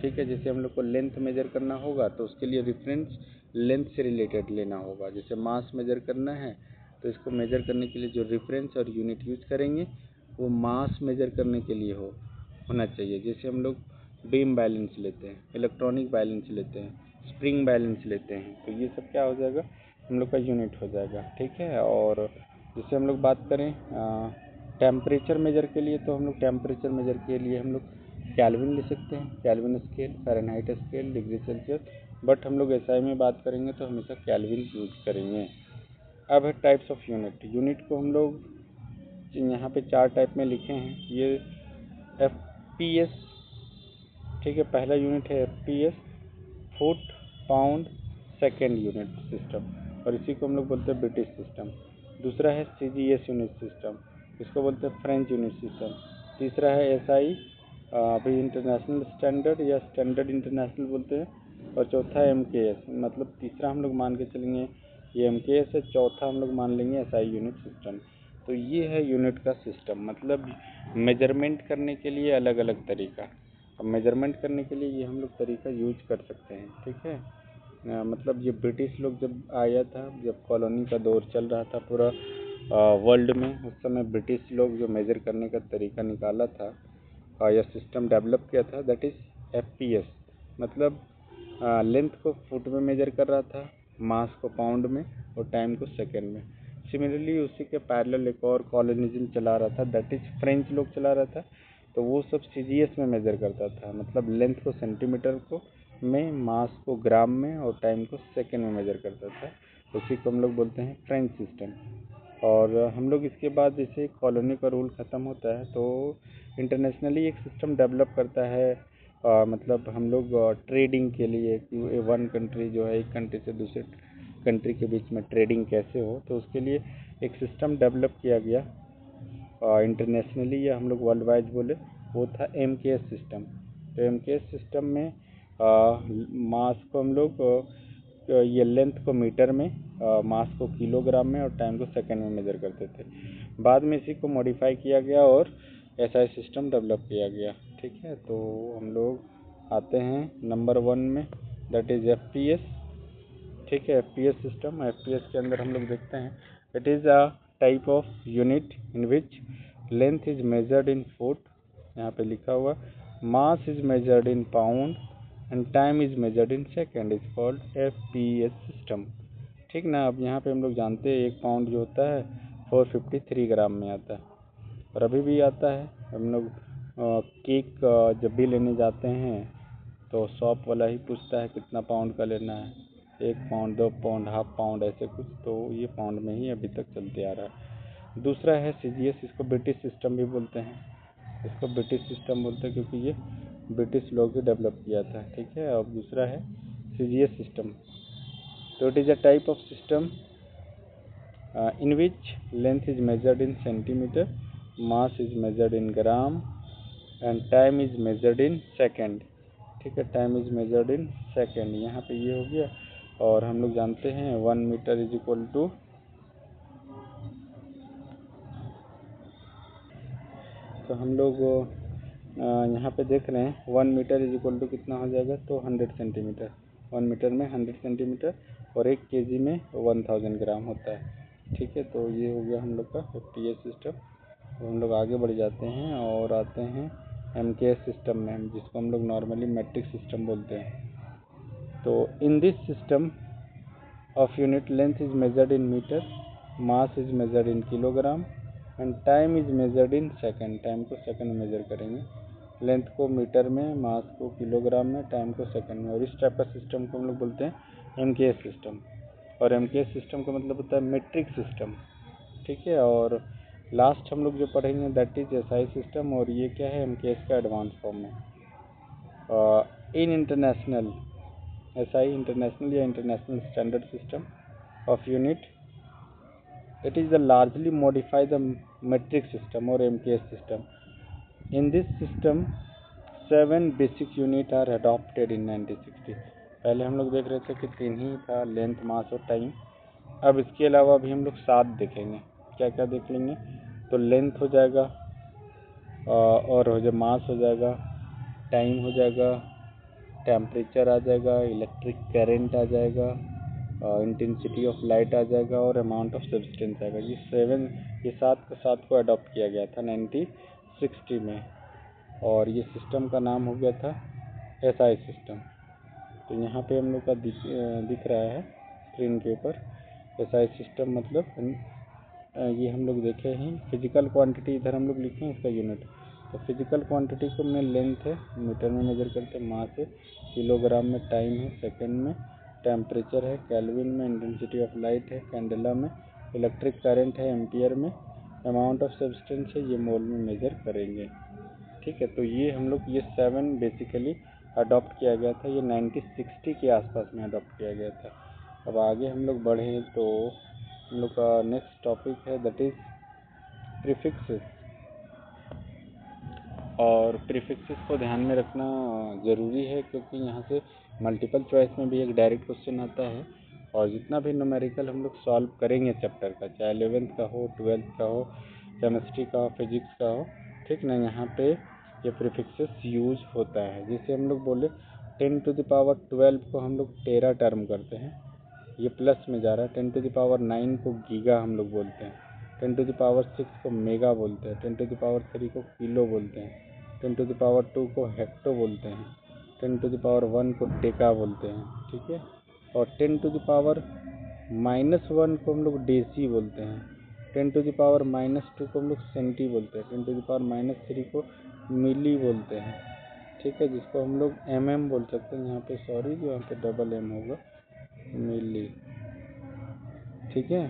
ठीक है, जैसे हम लोग को लेंथ मेजर करना होगा तो उसके लिए रेफरेंस लेंथ से रिलेटेड लेना होगा। जैसे मास मेजर करना है तो इसको मेजर करने के लिए जो रेफरेंस और यूनिट यूज करेंगे वो मास मेजर करने के लिए होना चाहिए। जैसे हम लोग बीम बैलेंस लेते हैं, इलेक्ट्रॉनिक बैलेंस लेते हैं, स्प्रिंग बैलेंस लेते हैं, तो ये सब क्या हो जाएगा, हम लोग का यूनिट हो जाएगा। ठीक है, और जैसे हम लोग बात करें टेम्परेचर मेजर के लिए, तो हम लोग टेम्परेचर मेजर के लिए हम लोग केल्विन ले सकते हैं, kelvin scale, Fahrenheit scale, degree Celsius, but हम लोग एसआई में बात करेंगे तो हमेशा केल्विन यूज करेंगे। अब है टाइप्स ऑफ यूनिट। यूनिट को हम लोग यहाँ पे 4 टाइप में लिखे हैं। ये FPS, ठीक है, पहला यूनिट है FPS, foot pound second unit system, और इसी को हम लोग बोलते हैं ब्रिटिश सिस्टम। दूसरा है CGS यूनिट सिस्टम, इसको बोलते हैं फ्रेंच यूनिट सिस्टम। तीसरा है SI, अभी इंटरनेशनल स्टैंडर्ड या स्टैंडर्ड इंटरनेशनल बोलते हैं। और चौथा है MKS, मतलब तीसरा हम लोग मान के चलेंगे ये MKS है, चौथा हम लोग मान लेंगे SI यूनिट सिस्टम। तो ये है यूनिट का सिस्टम, मतलब मेजरमेंट करने के लिए अलग अलग तरीका। अब मेजरमेंट करने के लिए ये हम लोग तरीका यूज कर सकते हैं। ठीक है, मतलब ये ब्रिटिश लोग जब आया था, जब कॉलोनी का दौर चल रहा था पूरा वर्ल्ड में, उस समय ब्रिटिश लोग जो मेज़र करने का तरीका निकाला था या सिस्टम डेवलप किया था, दैट इज़ FPS। मतलब लेंथ को फुट में मेजर कर रहा था, मास को पाउंड में, और टाइम को सेकेंड में। सिमिलरली उसी के पैरेलल एक और कॉलोनिज्म चला रहा था, दैट इज फ्रेंच लोग चला रहा था। तो वो सब सीजीएस में मेज़र करता था, मतलब लेंथ को सेंटीमीटर को में, मास को ग्राम में और टाइम को सेकेंड में मेज़र करता था। उसी को हम लोग बोलते हैं फ्रेंच सिस्टम। और हम लोग इसके बाद जैसे कॉलोनी का रूल ख़त्म होता है तो इंटरनेशनली एक सिस्टम डेवलप करता है। मतलब हम लोग ट्रेडिंग के लिए कि वन कंट्री जो है एक कंट्री से दूसरे कंट्री के बीच में ट्रेडिंग कैसे हो, तो उसके लिए एक सिस्टम डेवलप किया गया इंटरनेशनली, या हम लोग वर्ल्ड वाइड बोले, वो था एमकेएस सिस्टम। तो एमकेएस सिस्टम में मास को हम लोग ये लेंथ को मीटर में, मास को किलोग्राम में और टाइम को सेकंड में मेज़र करते थे। बाद में इसी को मॉडिफाई किया गया और ऐसा सिस्टम डेवलप किया गया। ठीक है, तो हम लोग आते हैं नंबर 1 में, दैट इज़ एफपीएस। ठीक है, एफपीएस सिस्टम। एफपीएस के अंदर हम लोग देखते हैं it is a type of unit in which length is measured in foot, यहाँ पे लिखा हुआ, मास is measured in pound and time is measured in second, is called FPS system. ठीक ना। अब यहाँ पे हम लोग जानते हैं 1 पाउंड जो होता है 453 ग्राम में आता है, और अभी भी आता है। हम लोग केक जब भी लेने जाते हैं तो शॉप वाला ही पूछता है कितना पाउंड का लेना है, 1 पाउंड, 2 पाउंड, हाफ पाउंड, ऐसे कुछ। तो ये पाउंड में ही अभी तक चलते आ रहा है। दूसरा है सीजीएस, इसको ब्रिटिश सिस्टम भी बोलते हैं। इसको ब्रिटिश सिस्टम बोलते हैं क्योंकि ये ब्रिटिश लोग ही डेवलप किया था। ठीक है, अब दूसरा है सीजीएस सिस्टम। तो it is a type of system in which length is measured in centimeter, mass is measured in gram and time is measured in second। ठीक है, time is measured in second, यहाँ पे ये हो गया। और हम लोग जानते हैं 1 मीटर इज इक्वल टू, तो हम लोग यहाँ पे देख रहे हैं 1 मीटर इज इक्वल टू कितना हो जाएगा, तो 100 सेंटीमीटर। 1 मीटर में 100 सेंटीमीटर और 1 केजी में 1000 ग्राम होता है। ठीक है, तो ये हो गया हम लोग का एफपीएस सिस्टम। तो हम लोग आगे बढ़ जाते हैं और आते हैं एमकेएस सिस्टम में, जिसको हम लोग नॉर्मली मैट्रिक सिस्टम बोलते हैं। तो in this system of unit length is measured in metre, mass is measured in kilogram and time is measured in second. Time को सेकेंड में मेजर करेंगे, लेंथ को मीटर में, मास को किलोग्राम में, टाइम को सेकेंड में। और इस टाइप का सिस्टम को हम लोग बोलते हैं एमकेएस सिस्टम। और एमकेएस सिस्टम का मतलब होता है मेट्रिक सिस्टम। ठीक है, और लास्ट हम लोग जो पढ़ेंगे दैट इज एसआई सिस्टम, और ये क्या है, एमकेएस का एडवांस फॉर्म में। इन इंटरनेशनल एसआई, इंटरनेशनल या international standard system of unit, it is the largely modify the metric system or MKS system. In this system 7 basic unit are adopted in 1960। पहले हम लोग देख रहे थे कि 3 ही था, लेंथ, मास और टाइम। अब इसके अलावा भी हम लोग 7 देखेंगे। क्या क्या देख लेंगे, तो लेंथ हो जाएगा, और हो जाए मास हो जाएगा, टाइम हो जाएगा, टेम्परेचर आ जाएगा, इलेक्ट्रिक करंट आ जाएगा, इंटेंसिटी ऑफ लाइट आ जाएगा और अमाउंट ऑफ सब्सटेंस आएगा। ये 7 को अडॉप्ट किया गया था 1960 में, और ये सिस्टम का नाम हो गया था एसआई सिस्टम। तो यहाँ पे हम लोग का दिख रहा है स्क्रीन के ऊपर एसआई सिस्टम, मतलब ये हम लोग देखे हैं फिजिकल क्वांटिटी, इधर हम लोग लिखे हैं इसका यूनिट। तो फिजिकल क्वांटिटी को में लेंथ है, मीटर में मेजर करते हैं, मास है किलोग्राम में, टाइम है सेकंड में, टेम्परेचर है केल्विन में, इंटेंसिटी ऑफ लाइट है कैंडेला में, इलेक्ट्रिक करंट है एम्पियर में, अमाउंट ऑफ सब्सटेंस है ये मोल में मेजर करेंगे। ठीक है, तो ये हम लोग ये 7 बेसिकली अडॉप्ट किया गया था, ये 1960 के आसपास में अडॉप्ट किया गया था। अब आगे हम लोग बढ़ें तो हम लोग का नेक्स्ट टॉपिक है दैट इज़ प्रीफिक्सेस। और प्रीफिक्सेस को ध्यान में रखना ज़रूरी है क्योंकि यहाँ से मल्टीपल चॉइस में भी एक डायरेक्ट क्वेश्चन आता है। और जितना भी न्यूमेरिकल हम लोग सॉल्व करेंगे चैप्टर का, चाहे 11th का हो, 12th का हो, केमिस्ट्री का हो, फिजिक्स का हो, ठीक ना, यहाँ पे ये प्रीफिक्सेस यूज होता है। जैसे हम लोग बोले 10⁻12 को हम लोग टेरा टर्म करते हैं, ये प्लस में जा रहा है। 10⁻9 को गीगा हम लोग बोलते हैं, 10⁻6 को मेगा बोलते हैं, 10⁻3 को किलो बोलते हैं, 10⁻2 को हेक्टो बोलते हैं, 10⁻1 को डेका बोलते हैं। ठीक है, और -1 को हम लोग डेसी बोलते हैं, 10⁻⁻2 को हम लोग सेंटी बोलते हैं, 10⁻³ को मिली बोलते हैं, ठीक है, जिसको हम लोग mm बोल सकते हैं। यहाँ पे सॉरी, जो यहाँ पे डबल m होगा, मिली, ठीक है।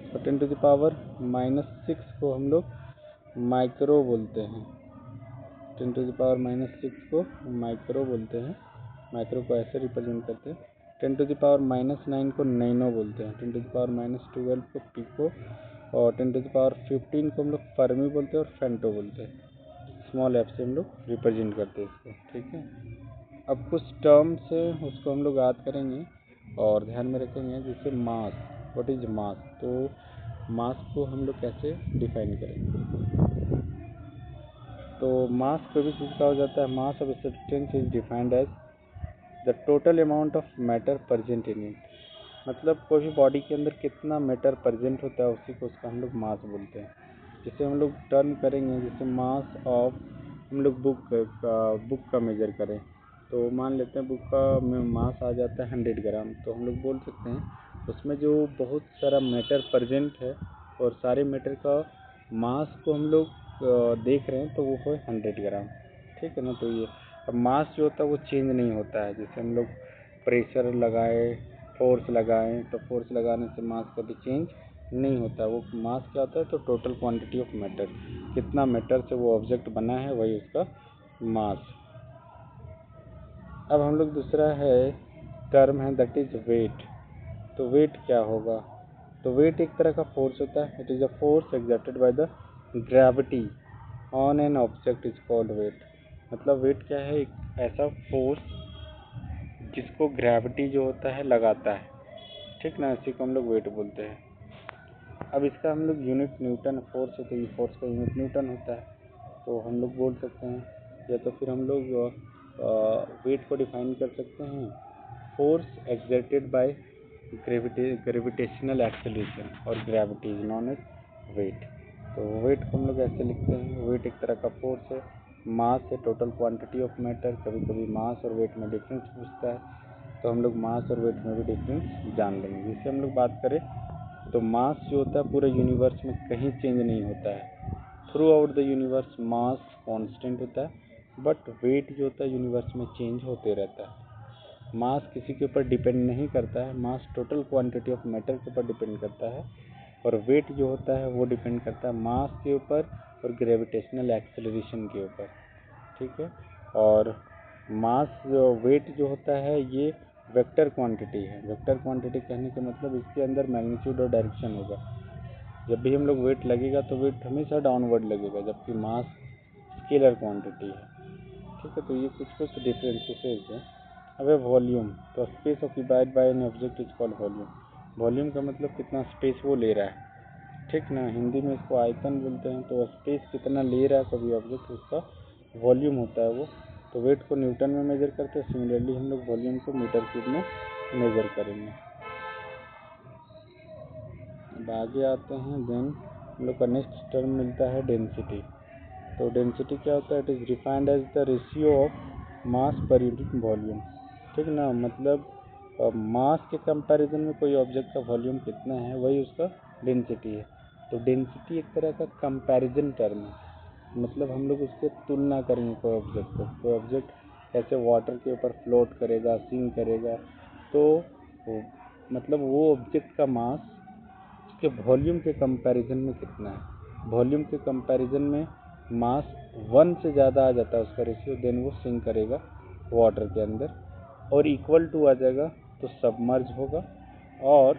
और 10⁻⁻6 को हम लोग माइक्रो बोलते हैं, 10⁻⁻6 को माइक्रो बोलते हैं, माइक्रो को ऐसे रिप्रेजेंट करते हैं। 10⁻⁻9 को नैनो बोलते हैं, 10⁻12 को पिको, और 10⁻15 को हम लोग फर्मी बोलते हैं और फेंटो बोलते हैं। स्मॉल एफ से हम लोग रिप्रेजेंट करते हैं इसको, ठीक है। अब कुछ टर्म्स है उसको हम लोग याद करेंगे और ध्यान में रखेंगे, जैसे मास, व्हाट इज मास। तो मास को हम लोग कैसे डिफाइन करेंगे। तो मास कोई भी चीज़ का हो जाता है, mass of substance is defined as the total amount of matter present in it. मतलब कोई भी बॉडी के अंदर कितना मैटर प्रेजेंट होता है उसी को उसका हम लोग मास बोलते हैं। जैसे हम लोग टर्म करेंगे, जैसे मास ऑफ, हम लोग बुक का मेजर करें, तो मान लेते हैं बुक का मास आ जाता है 100 ग्राम, तो हम लोग बोल सकते हैं उसमें जो बहुत सारा मैटर प्रेजेंट है और सारे मैटर का मास को हम लोग देख रहे हैं, तो वो है 100 ग्राम, ठीक है ना। तो ये अब मास जो होता है वो चेंज नहीं होता है। जैसे हम लोग प्रेशर लगाए, फोर्स लगाएं, तो फोर्स लगाने से मास कभी चेंज नहीं होता। वो मास क्या होता है, तो टोटल क्वांटिटी ऑफ मैटर, कितना मैटर से वो ऑब्जेक्ट बना है वही उसका मास। अब हम लोग दूसरा है टर्म है दैट इज वेट। तो वेट क्या होगा, तो वेट एक तरह का फोर्स होता है, it is a force exerted by the gravity on an object is called weight. मतलब वेट क्या है, एक ऐसा फोर्स जिसको ग्रेविटी जो होता है लगाता है, ठीक ना, इसी को हम लोग वेट बोलते हैं। अब इसका हम लोग यूनिट न्यूटन, फोर्स है तो ये फोर्स का यूनिट न्यूटन होता है, तो हम लोग बोल सकते हैं, या तो फिर हम लोग वेट को डिफाइन कर सकते हैं, force exerted by gravitational acceleration और gravity is known as weight. तो वेट को हम लोग ऐसे लिखते हैं, वेट एक तरह का फोर्स है, मास है टोटल क्वांटिटी ऑफ मैटर। कभी कभी मास और वेट में डिफरेंस पूछता है, तो हम लोग मास और वेट में भी डिफरेंस जान लेंगे। जिससे हम लोग बात करें तो मास जो होता है पूरे यूनिवर्स में कहीं चेंज नहीं होता है, through out the universe mass constant होता है, बट वेट जो होता है यूनिवर्स में चेंज होते रहता है। मास किसी के ऊपर डिपेंड नहीं करता है, mass total quantity of matter के ऊपर डिपेंड करता है, और वेट जो होता है वो डिपेंड करता है मास के ऊपर और ग्रेविटेशनल एक्सेलरेशन के ऊपर, ठीक है। और मास वेट जो होता है ये वेक्टर क्वांटिटी है। वेक्टर क्वांटिटी कहने का मतलब इसके अंदर मैग्नीट्यूड और डायरेक्शन होगा। जब भी हम लोग वेट लगेगा तो वेट हमेशा डाउनवर्ड लगेगा, जबकि मास स्केलर क्वांटिटी है, ठीक है। तो ये कुछ डिफरेंसेस हैं। अब है वॉल्यूम, तो space occupied by N object is called volume. Volume का मतलब कितना स्पेस वो ले रहा है, ठीक ना, हिंदी में इसको आयतन बोलते हैं। तो स्पेस कितना ले रहा है कोई ऑब्जेक्ट, उसका वॉल्यूम होता है वो। तो वेट को न्यूटन में मेजर करते हैं, सिमिलरली हम लोग वॉल्यूम को मीटर क्यूब में मेजर करेंगे। अब आगे आते हैं, देन हम लोग का नेक्स्ट टर्म मिलता है डेंसिटी। तो डेंसिटी क्या होता है, it is defined as the ratio of mass per unit volume, ठीक ना। मतलब मास के कंपैरिजन में कोई ऑब्जेक्ट का वॉल्यूम कितना है वही उसका डेंसिटी है। तो डेंसिटी एक तरह का कंपैरिजन टर्म है, मतलब हम लोग उससे तुलना करेंगे कोई ऑब्जेक्ट को। कोई ऑब्जेक्ट ऐसे वाटर के ऊपर फ्लोट करेगा, स्विम करेगा, तो मतलब वो ऑब्जेक्ट का मास उसके वॉल्यूम के कंपैरिजन में कितना है। वॉल्यूम के कंपैरिजन में मास 1 से ज़्यादा आ जाता है उसका रेशियो, देन वो सिंक करेगा वाटर के अंदर, और इक्वल टू आ जाएगा तो सबमर्ज होगा, और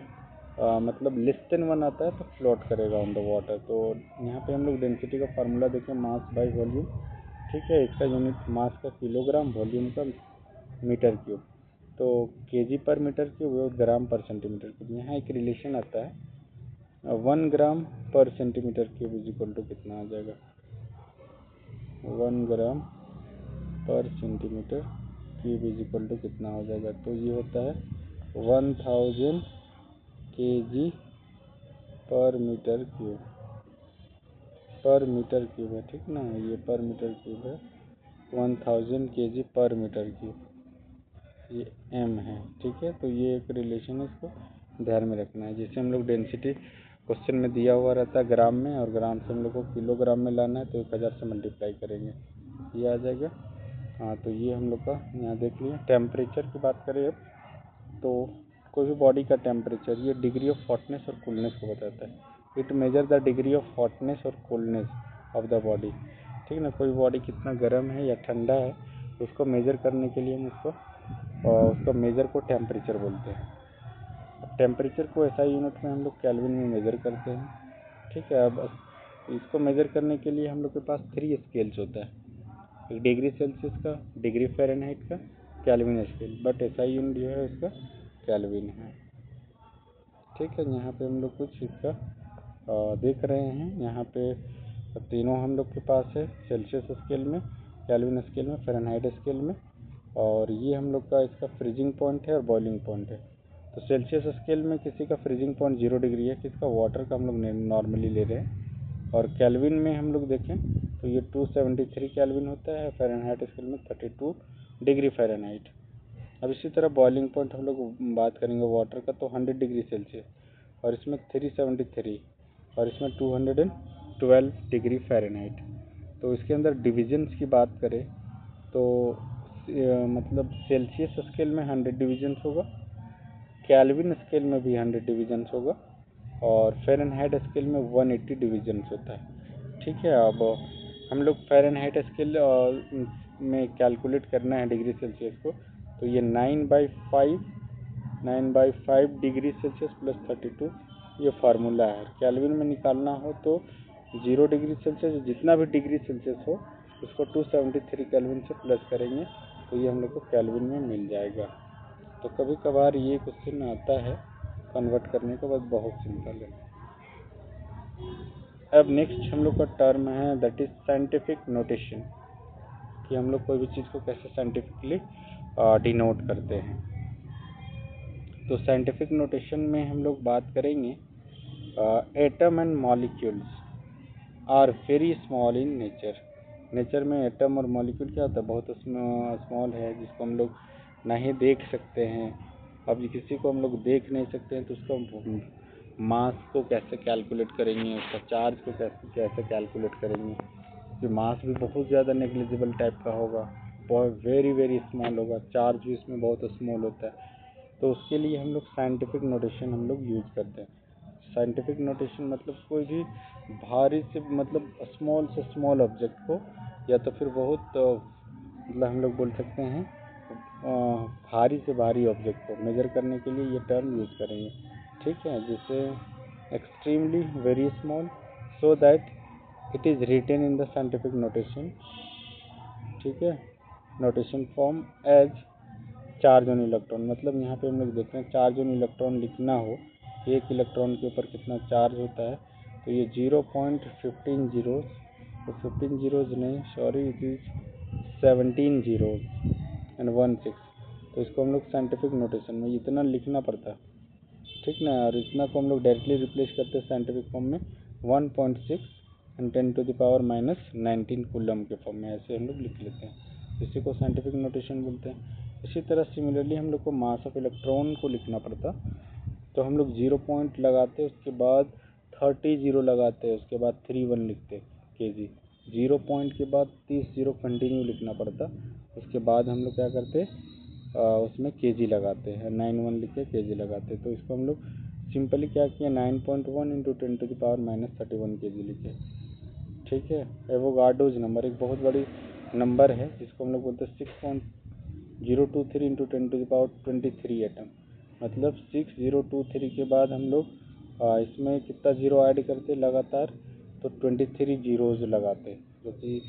मतलब लेस देन 1 आता है तो फ्लोट करेगा ऑन द वाटर। तो यहाँ पे हम लोग डेंसिटी का फार्मूला देखें, मास बाय वॉल्यूम, ठीक है। इसका यूनिट मास का किलोग्राम, वॉल्यूम का मीटर क्यूब। तो केजी पर मीटर क्यूब और ग्राम पर सेंटीमीटर क्यूब। यहाँ एक रिलेशन आता है, 1 gram per centimetre cube is equal to कितना आ जाएगा, 1 gram per centimetre cube is equal to कितना हो जाएगा। तो ये होता है 1000 kg पर मीटर क्यूब, पर मीटर क्यूब है, ठीक ना, ये पर मीटर क्यूब है, 1000 kg पर मीटर क्यूब, ये m है, ठीक है। तो ये एक रिलेशन है, इसको ध्यान में रखना है। जैसे हम लोग डेंसिटी क्वेश्चन में दिया हुआ रहता है ग्राम में, और ग्राम से हम लोग को किलोग्राम में लाना है, तो 1000 से मल्टीप्लाई करेंगे, ये आ जाएगा। हाँ, तो ये हम लोग का यहाँ देख लिया। टेम्परेचर की बात करें अब, तो कोई भी बॉडी का टेम्परेचर ये डिग्री ऑफ हॉटनेस और कूलनेस को बताता है। It measure the degree of hotness और कूलनेस ऑफ द बॉडी, ठीक ना। कोई बॉडी कितना गर्म है या ठंडा है, उसको मेजर करने के लिए हम उसको मेजर को टेम्परेचर बोलते हैं। अब टेम्परेचर को SI यूनिट में हम लोग केल्विन में मेजर करते हैं, ठीक है। अब इसको मेजर करने के लिए हम लोग के पास 3 स्केल्स होता है, एक डिग्री सेल्सियस का, डिग्री फ़ारेनहाइट का, kelvin scale, but SI unit जो है उसका केल्विन है, ठीक है। यहाँ पे हम लोग कुछ इसका देख रहे हैं। यहाँ पे तीनों हम लोग के पास है, सेल्सियस स्केल में, केल्विन स्केल में, फ़ारेनहाइट स्केल में, और ये हम लोग का इसका फ्रीजिंग पॉइंट है और बॉइलिंग पॉइंट है। तो सेल्सियस स्केल में किसी का फ्रीजिंग पॉइंट 0 डिग्री है, किसका वाटर का हम लोग नॉर्मली ले रहे हैं, और केल्विन में हम लोग देखें तो ये 273 केल्विन होता है, फ़ारेनहाइट स्केल में 32 डिग्री फ़ारेनहाइट। अब इसी तरह बॉइलिंग पॉइंट हम लोग बात करेंगे वाटर का, तो 100 डिग्री सेल्सियस, और इसमें 373, और इसमें 212 डिग्री फ़ारेनहाइट। तो इसके अंदर डिविजन्स की बात करें तो मतलब सेल्सियस स्केल में 100 डिविजन्स होगा, केल्विन स्केल में भी 100 डिविजन्स होगा, और फ़ारेनहाइट स्केल में 180 डिविजन्स होता है, ठीक है। अब हम लोग फ़ारेनहाइट स्केल में कैलकुलेट करना है डिग्री सेल्सियस को, तो ये 9/5 डिग्री सेल्सियस प्लस 32 ये फार्मूला है। केल्विन में निकालना हो तो 0 डिग्री सेल्सियस, जितना भी डिग्री सेल्सियस हो उसको 273 केल्विन से प्लस करेंगे, तो ये हम लोग को केल्विन में मिल जाएगा। तो कभी कभार ये क्वेश्चन आता है कन्वर्ट करने के बाद, बहुत सिंपल है। अब नेक्स्ट हम लोग का टर्म है दैट इज़ साइंटिफिक नोटेशन, कि हम लोग कोई भी चीज़ को कैसे साइंटिफिकली डिनोट करते हैं। तो साइंटिफिक नोटेशन में हम लोग बात करेंगे atom and molecules are very small in nature में एटम और मॉलिक्यूल क्या होता है, बहुत स्मॉल है, जिसको हम लोग नहीं देख सकते हैं। अब किसी को हम लोग देख नहीं सकते हैं, तो उसको मास को कैसे कैलकुलेट करेंगे, उसका चार्ज को कैसे कैलकुलेट करेंगे, कि मास भी बहुत ज़्यादा नेग्लिजिबल टाइप का होगा, बहुत वेरी स्मॉल होगा, चार्ज भी इसमें बहुत स्मॉल होता है। तो उसके लिए हम लोग साइंटिफिक नोटेशन हम लोग यूज करते हैं। साइंटिफिक नोटेशन मतलब कोई भी भारी से मतलब स्मॉल से स्मॉल ऑब्जेक्ट को, या तो फिर बहुत मतलब हम लोग बोल सकते हैं भारी से भारी ऑब्जेक्ट को मेजर करने के लिए ये टर्म यूज करेंगे, ठीक है। जैसे extremely very small, so that it is written in the scientific notation, ठीक है, notation form as charge on electron. मतलब यहाँ पे हम लोग देख रहे हैं चार्ज ऑन इलेक्ट्रॉन लिखना हो, एक इलेक्ट्रॉन के ऊपर कितना चार्ज होता है, तो ये 0.15 जीरोज, तो 15 जीरोज नहीं, sorry, it is 17 zeros and 16। तो इसको हम लोग साइंटिफिक नोटेशन में इतना लिखना पड़ता है, ठीक ना। और इतना को हम लोग डायरेक्टली रिप्लेस करते हैं साइंटिफिक फॉर्म में 1.6 एंड 10⁻⁹ कूलम के फॉर्म में, ऐसे हम लोग लिख लेते हैं, इसी को साइंटिफिक नोटेशन बोलते हैं। इसी तरह सिमिलरली हम लोग को मास ऑफ इलेक्ट्रॉन को लिखना पड़ता, तो हम लोग 0 पॉइंट लगाते, उसके बाद 30 जीरो लगाते, उसके बाद 31 लिखते kg, 0 पॉइंट के बाद 30 जीरो कंटिन्यू लिखना पड़ता, उसके बाद हम लोग क्या करते उसमें kg लगाते हैं, 91 लिख के kg लगाते। तो इसको हम लोग सिंपली क्या किया, 9.1 × 10⁻31 kg लिखे, ठीक है। एवोगाड्रोज नंबर एक बहुत बड़ी नंबर है, जिसको हम लोग बोलते हैं 6.023 × 10⁻23 एटम, मतलब 6023 के बाद हम लोग इसमें कितना जीरो ऐड करते लगातार, तो 23 जीरोज लगाते, जो कि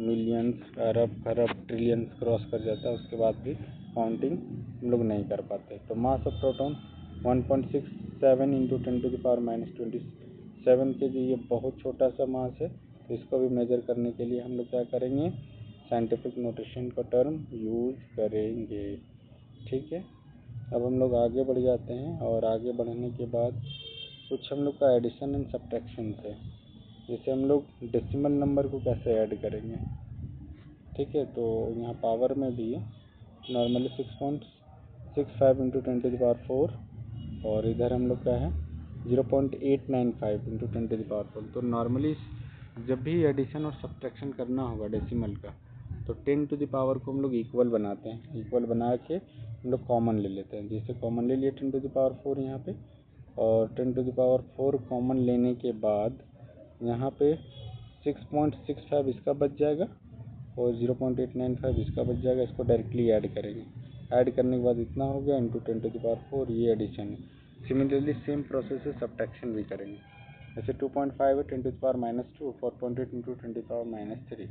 मिलियंस, अरब, खरब, ट्रिलियंस क्रॉस कर जाता है, उसके बाद भी काउंटिंग हम लोग नहीं कर पाते। तो मास ऑफ प्रोटॉन 1.67 × 10⁻27 kg, ये बहुत छोटा सा मास है, तो इसको भी मेजर करने के लिए हम लोग क्या करेंगे, साइंटिफिक नोटेशन का टर्म यूज करेंगे, ठीक है। अब हम लोग आगे बढ़ जाते हैं, और आगे बढ़ने के बाद कुछ हम लोग का एडिशन एंड सब्ट्रैक्शन है। जैसे हम लोग डेसिमल नंबर को कैसे ऐड करेंगे, ठीक है। तो यहाँ पावर में भी नॉर्मली 6.65 × 10⁻4 और इधर हम लोग क्या है 0.895 इंटू 10⁻⁴। तो नॉर्मली जब भी एडिशन और सब्ट्रैक्शन करना होगा डेसिमल का तो 10⁻⁴ को हम लोग इक्वल बनाते हैं। इक्वल बना के हम लोग कॉमन ले लेते हैं। जैसे कॉमन ले लिए 10⁻⁴ यहाँ पे, और 10⁻⁴ कॉमन लेने के बाद यहाँ पे 6.65 इसका बच जाएगा और 0.895 इसका बच जाएगा। इसको डायरेक्टली ऐड करेंगे। ऐड करने के बाद इतना हो गया इंटू 10⁻⁴, ये एडिशन है। सिमिलरली सेम प्रोसेस से सब्ट्रैक्शन भी करेंगे। जैसे 2.5 है 10⁻⁻², 4.8 इंटू 10⁻⁻3,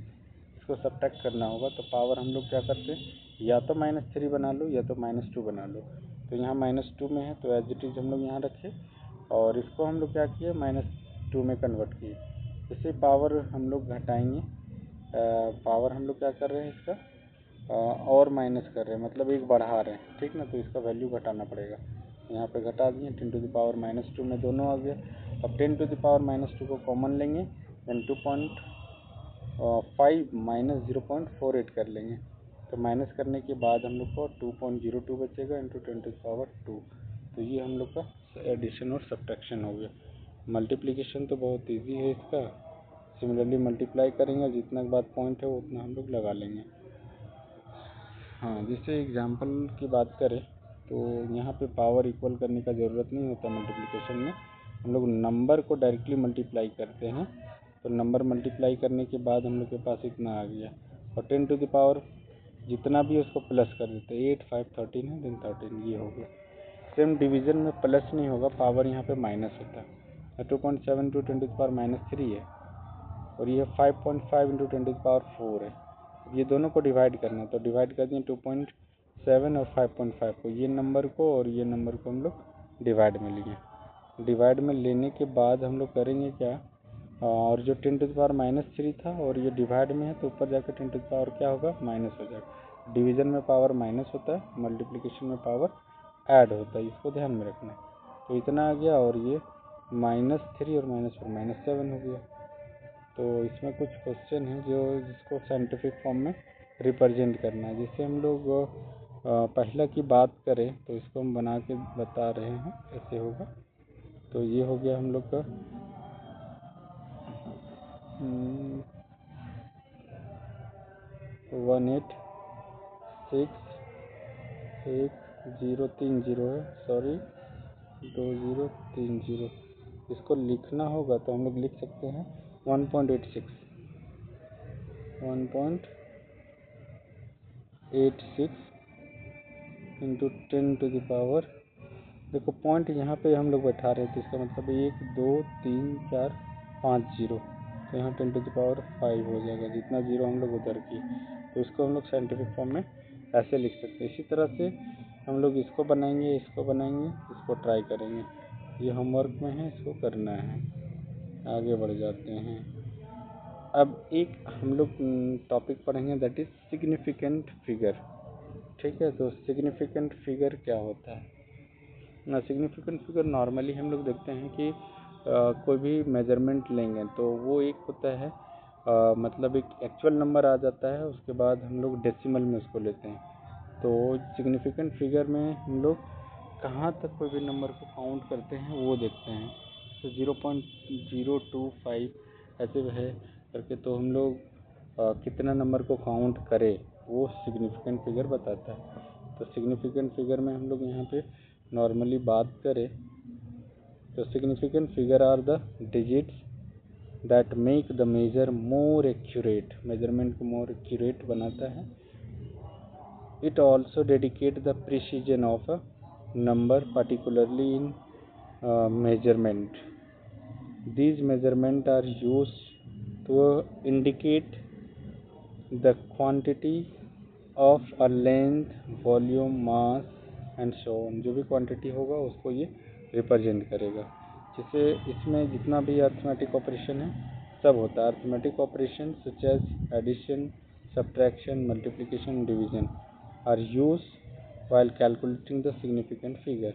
इसको सब्ट्रैक्ट करना होगा। तो पावर हम लोग क्या करते हैं, या तो -3 बना लो या तो -2 बना लो। तो यहाँ -2 में है तो एज इट इज़ हम लोग यहाँ रखे और इसको हम लोग क्या किए -2 में कन्वर्ट किए। इससे पावर हम लोग घटाएंगे। पावर हम लोग क्या कर रहे हैं इसका और माइनस कर रहे हैं, मतलब एक बढ़ा रहे हैं, ठीक ना। तो इसका वैल्यू घटाना पड़ेगा। यहाँ पे घटा दिए 10⁻⁻² में दोनों आ गया। अब 10⁻⁻² को कॉमन लेंगे, देन 2.5 माइनस 0.48 कर लेंगे। तो माइनस करने के बाद हम लोग को 2.02 बचेगा इंटू 10⁻²। तो ये हम लोग का एडिशन और सब्ट्रैक्शन हो गया। मल्टीप्लिकेशन तो बहुत इजी है इसका। सिमिलरली मल्टीप्लाई करेंगे, जितना के बाद पॉइंट है उतना हम लोग लगा लेंगे। हाँ, जैसे एग्जांपल की बात करें तो यहाँ पे पावर इक्वल करने का ज़रूरत नहीं होता। मल्टीप्लिकेशन में हम लोग नंबर को डायरेक्टली मल्टीप्लाई करते हैं। तो नंबर मल्टीप्लाई करने के बाद हम लोग के पास इतना आ गया, और 10⁻⁴ जितना भी उसको प्लस कर देते हैं। 8, 5, 13 है, देन 13, ये हो गया। सेम डिवीज़न में प्लस नहीं होगा, पावर यहाँ पे माइनस होता है। 2.7 इंटू 10⁻⁻3 है और ये 5.5 इंटू 10⁻⁴ है। ये दोनों को डिवाइड करना है तो डिवाइड कर दिए 2.7 और 5.5 को, ये नंबर को और ये नंबर को हम लोग डिवाइड में लिए। डिवाइड में लेने के बाद हम लोग करेंगे क्या, और जो 10⁻⁻3 था और ये डिवाइड में है तो ऊपर जाकर 10 क्या होगा माइनस हो जाएगा। डिवीज़न में पावर माइनस होता है, मल्टीप्लिकेशन में पावर ऐड होता है, इसको ध्यान में रखना है। तो इतना आ गया और ये -3 और -4 -7 हो गया। तो इसमें कुछ क्वेश्चन है जो जिसको साइंटिफिक फॉर्म में रिप्रेजेंट करना है। जैसे हम लोग पहला की बात करें तो इसको हम बना के बता रहे हैं कैसे होगा। तो ये हो गया हम लोग का 1861030 है, सॉरी 2030। इसको लिखना होगा तो हम लोग लिख सकते हैं 1.86 इंटू 10⁻। देखो पॉइंट यहाँ पे हम लोग बैठा रहे थे, इसका मतलब 1 2 3 4 5 जीरो, तो यहाँ 10⁻⁵ हो जाएगा। जितना जीरो हम लोग उधर की, तो इसको हम लोग साइंटिफिक फॉर्म में ऐसे लिख सकते हैं। इसी तरह से हम लोग इसको बनाएंगे, इसको ट्राई करेंगे। ये होमवर्क में है, इसको करना है। आगे बढ़ जाते हैं। अब एक हम लोग टॉपिक पढ़ेंगे, दैट इज़ सिग्निफिकेंट फिगर। ठीक है, तो सिग्निफिकेंट फिगर क्या होता है ना। सिग्निफिकेंट फिगर नॉर्मली हम लोग देखते हैं कि कोई भी मेजरमेंट लेंगे तो वो एक होता है, मतलब एक एक्चुअल नंबर आ जाता है, उसके बाद हम लोग डेसिमल में उसको लेते हैं। तो सिग्निफिकेंट फिगर में हम लोग कहाँ तक कोई भी नंबर को काउंट करते हैं वो देखते हैं। तो 0.025 ऐसे है करके तो हम लोग कितना नंबर को काउंट करें वो सिग्निफिकेंट फिगर बताता है। तो सिग्निफिकेंट फिगर में हम लोग यहाँ पे नॉर्मली बात करें तो significant figure are the digits that make the measure more accurate, measurement को मोर एक्यूरेट बनाता है। It also dedicate the precision of a number particularly in measurement. These measurements are used to indicate the quantity of a length, volume, mass and so on. जो भी quantity होगा उसको ये represent करेगा। जिससे इसमें जितना भी अर्थमेटिक ऑपरेशन है सब होता है। Arithmetic operation such as addition, subtraction, multiplication, division are used while calculating the significant figure.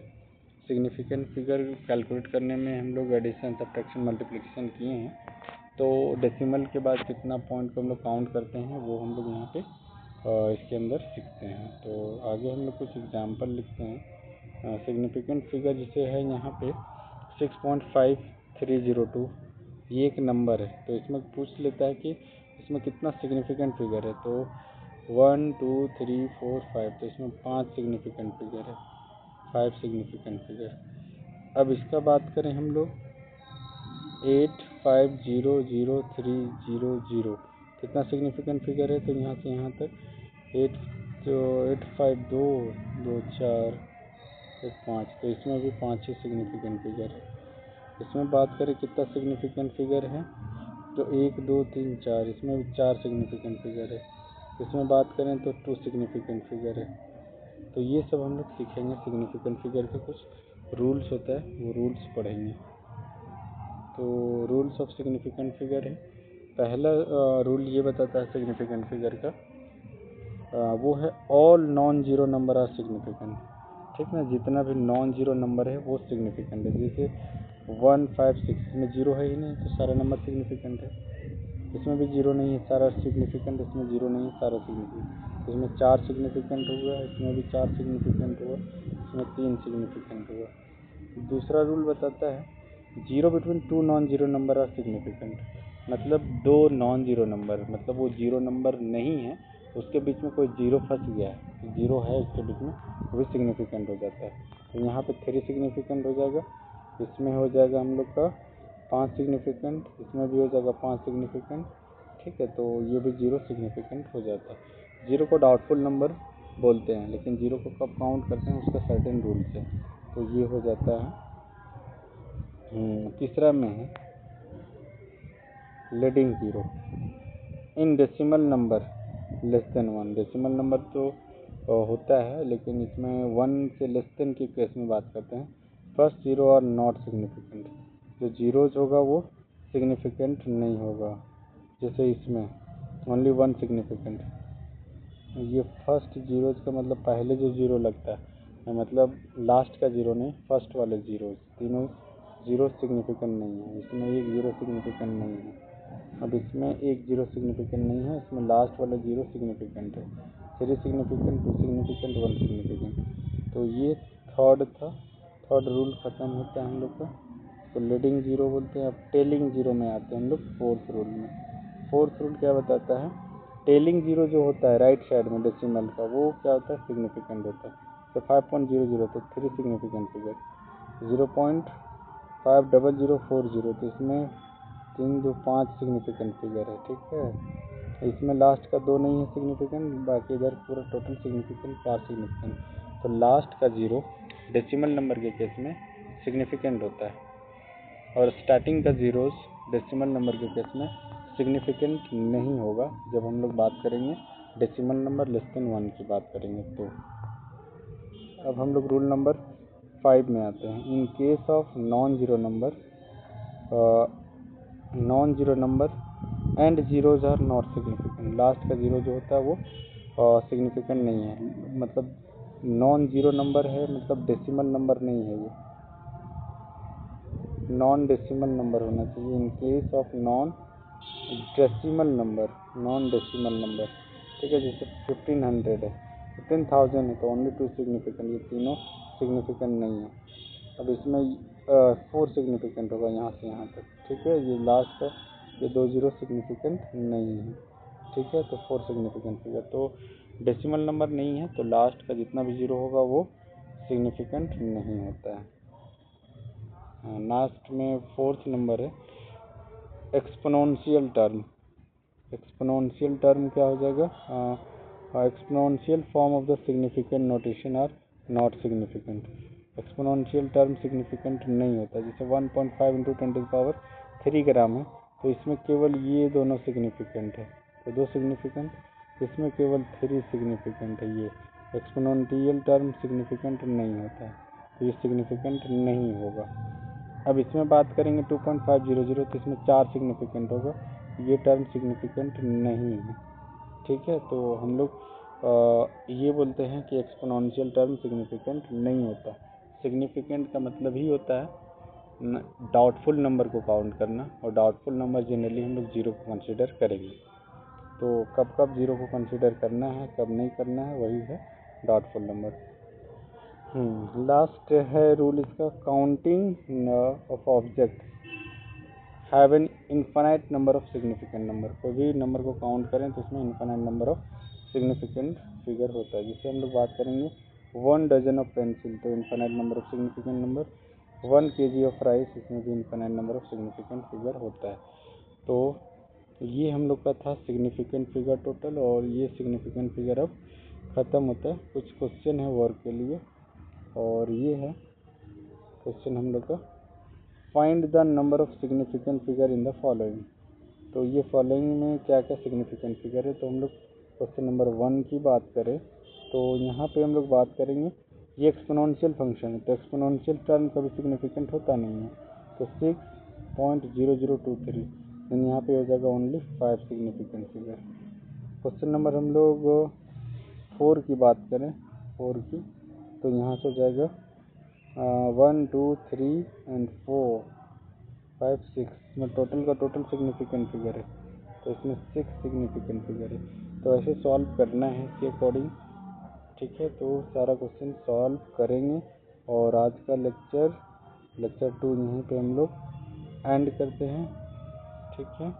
Significant figure calculate करने में हम लोग एडिशन, सब्ट्रैक्शन, मल्टीप्लिकेशन किए हैं। तो डेसिमल के बाद कितना पॉइंट को हम लोग काउंट करते हैं वो हम लोग यहाँ पे इसके अंदर सीखते हैं। तो आगे हम लोग कुछ एग्जांपल लिखते हैं। सिग्निफिकेंट फिगर जिसे है यहाँ पे 6.5302, ये एक नंबर है। तो इसमें पूछ लेता है कि इसमें कितना सिग्निफिकेंट फिगर है। तो 1 2 3 4 5, तो इसमें 5 सिग्निफिकेंट फिगर है, 5 सिग्निफिकेंट फिगर। अब इसका बात करें हम लोग 85003000, कितना सिग्निफिकेंट फिगर है। तो यहाँ से यहाँ तक 8 2 2 4 1 5, तो इसमें भी 5 ही सिग्निफिकेंट फिगर है। इसमें बात करें कितना सिग्निफिकेंट फिगर है, तो 1 2 3 4, इसमें भी 4 सिग्निफिकेंट फिगर है। इसमें बात करें तो 2 सिग्निफिकेंट फिगर है। तो ये सब हम लोग सीखेंगे। सिग्निफिकेंट फिगर के कुछ रूल्स होता है, वो रूल्स पढ़ेंगे। तो रूल्स ऑफ सिग्निफिकेंट फिगर है, पहला रूल ये बताता है सिग्निफिकेंट फिगर का, वो है all non zero number are significant. ठीक ना, जितना भी नॉन जीरो नंबर है वो सिग्निफिकेंट है। जैसे 1 5 6 में जीरो है ही नहीं, तो सारा नंबर सिग्निफिकेंट है। इसमें भी जीरो नहीं है, सारा सिग्निफिकेंट। इसमें जीरो नहीं है, सारा सिग्निफिकेंट। इसमें 4 सिग्निफिकेंट हुआ, इसमें भी 4 सिग्निफिकेंट हुआ, इसमें 3 सिग्निफिकेंट हुआ। दूसरा रूल बताता है zero between 2 non zero number are significant. मतलब 2 नॉन जीरो नंबर, मतलब वो जीरो नंबर नहीं है, उसके बीच में कोई जीरो फंस गया है, जीरो है उसके बीच में, वो भी सिग्निफिकेंट हो जाता है। तो यहाँ पे 3 सिग्निफिकेंट हो जाएगा, इसमें हो जाएगा हम लोग का 5 सिग्निफिकेंट, इसमें भी हो जाएगा 5 सिग्निफिकेंट। ठीक है, तो ये भी 0 सिग्निफिकेंट हो जाता है। जीरो को डाउटफुल नंबर बोलते हैं, लेकिन जीरो को कब काउंट करते हैं उसका सर्टेन रूल्स है। तो ये हो जाता है। तीसरा में है leading zero in decimal number less than 1। Decimal number तो होता है, लेकिन इसमें 1 से लेस देन के केस में बात करते हैं। फर्स्ट जीरो और नॉट सिग्निफिकेंट, जो जीरोज होगा वो सिग्निफिकेंट नहीं होगा। जैसे इसमें ओनली 1 सिग्निफिकेंट, ये फर्स्ट जीरोज का मतलब पहले जो जीरो लगता है, मतलब लास्ट का जीरो नहीं, फर्स्ट वाले जीरोज, तीनों जीरो सिग्निफिकेंट नहीं है। इसमें एक जीरो सिग्निफिकेंट नहीं है। अब इसमें एक जीरो सिग्निफिकेंट नहीं है, इसमें लास्ट वाला जीरो सिग्निफिकेंट है। 3 सिग्निफिकेंट, 2 सिग्निफिकेंट, 1 सिग्निफिकेंट। तो ये थर्ड था। थर्ड रूल ख़त्म होता है हम लोग का, तो लीडिंग जीरो बोलते हैं। अब टेलिंग जीरो में आते हैं हम लोग फोर्थ रूल में। फोर्थ रूल क्या बताता है, टेलिंग जीरो जो होता है राइट साइड में डेसिमल का, वो क्या होता है, सिग्निफिकेंट होता है। तो 5.00 तो 3 सिग्निफिकेंट फिगर। 0.50040, तो इसमें 3 2 5 सिग्निफिकेंट फिगर है। ठीक है, इसमें लास्ट का 2 नहीं है सिग्निफिकेंट, बाकी इधर पूरा टोटल सिग्निफिकेंट 4 सिग्निफिकेंट। तो लास्ट का जीरो डेसिमल नंबर के केस में सिग्निफिकेंट होता है, और स्टार्टिंग का जीरोस डेसिमल नंबर के केस में सिग्निफिकेंट नहीं होगा। जब हम लोग बात करेंगे डेसिमल नंबर लेस देन 1 की बात करेंगे तो। अब हम लोग रूल नंबर 5 में आते हैं। In case of non zero number and zeros are not significant. Last का जीरो जो होता है वो सिग्निफिकेंट नहीं है, मतलब नॉन जीरो नंबर है, मतलब डेसिमल नंबर नहीं है, ये नॉन डेसिमल नंबर होना चाहिए। इन case of non decimal number, ठीक है, जैसे 1500 है, 15,000 है, तो ओनली 2 सिग्निफिकेंट, ये तीनों सिग्निफिकेंट नहीं है। अब इसमें 4 सिग्निफिकेंट होगा यहाँ से यहाँ तक। ठीक है, ये लास्ट का ये 2 जीरो सिग्निफिकेंट नहीं है। ठीक है, तो 4 सिग्निफिकेंट फिगर। तो डेसिमल नंबर नहीं है, तो लास्ट का जितना भी जीरो होगा वो सिग्निफिकेंट नहीं होता है। लास्ट में फोर्थ नंबर है एक्सपोनेंशियल टर्म। एक्सपोनेंशियल टर्म क्या हो जाएगा, exponential form of the significant notation are not significant. Exponential term significant नहीं होता। जैसे 1.5 × 10³ ग्राम है, तो इसमें केवल ये दोनों सिग्निफिकेंट है, तो 2 सिग्निफिकेंट, इसमें केवल 3 सिग्निफिकेंट है। ये एक्सपोनेंशियल टर्म सिग्निफिकेंट नहीं होता है, तो ये सिग्निफिकेंट नहीं होगा। अब इसमें बात करेंगे 2.500, तो इसमें 4 सिग्निफिकेंट होगा, ये टर्म सिग्निफिकेंट नहीं है। ठीक है, तो हम लोग ये बोलते हैं कि एक्सपोनेंशियल टर्म सिग्निफिकेंट नहीं होता। सिग्निफिकेंट का मतलब ही होता है डाउटफुल नंबर को काउंट करना, और डाउटफुल नंबर जनरली हम लोग जीरो को कंसिडर करेंगे। तो कब जीरो को कंसिडर करना है, कब नहीं करना है, वही है डाउटफुल नंबर। लास्ट है रूल इसका, counting of object have an infinite number of significant number. कोई भी नंबर को काउंट करें तो उसमें infinite number of significant figure होता है। जिससे हम लोग बात करेंगे 1 डजन ऑफ पेंसिल, तो infinite number of significant number. 1 kg of rice, इसमें भी infinite number of significant figure होता है। तो ये हम लोग का था सिग्निफिकेंट फिगर टोटल, और ये सिग्निफिकेंट फिगर अब ख़त्म होता है। कुछ क्वेश्चन है वर्क के लिए, और ये है क्वेश्चन हम लोग का, find the number of significant figure in the following. तो ये फॉलोइंग में क्या क्या सिग्निफिकेंट फिगर है। तो हम लोग क्वेश्चन नंबर 1 की बात करें तो यहाँ पे हम लोग बात करेंगे, ये एक्सपोनेंशियल फंक्शन है, तो एक्सपोनेंशियल टर्म कभी सिग्निफिकेंट होता नहीं है। तो 6.0023, देन यहाँ पे हो जाएगा only 5 significant figure. Question number हम लोग 4 की बात करें, 4 की, तो यहाँ से हो जाएगा 1 2 3 एंड 4 5 6 में टोटल का टोटल सिग्निफिकेंट फिगर है, तो इसमें 6 सिग्निफिकेंट फिगर है। तो ऐसे सॉल्व करना है इसके अकॉर्डिंग, ठीक है। तो सारा क्वेश्चन सॉल्व करेंगे, और आज का लेक्चर 2 यहीं पे हम लोग एंड करते हैं, ठीक है।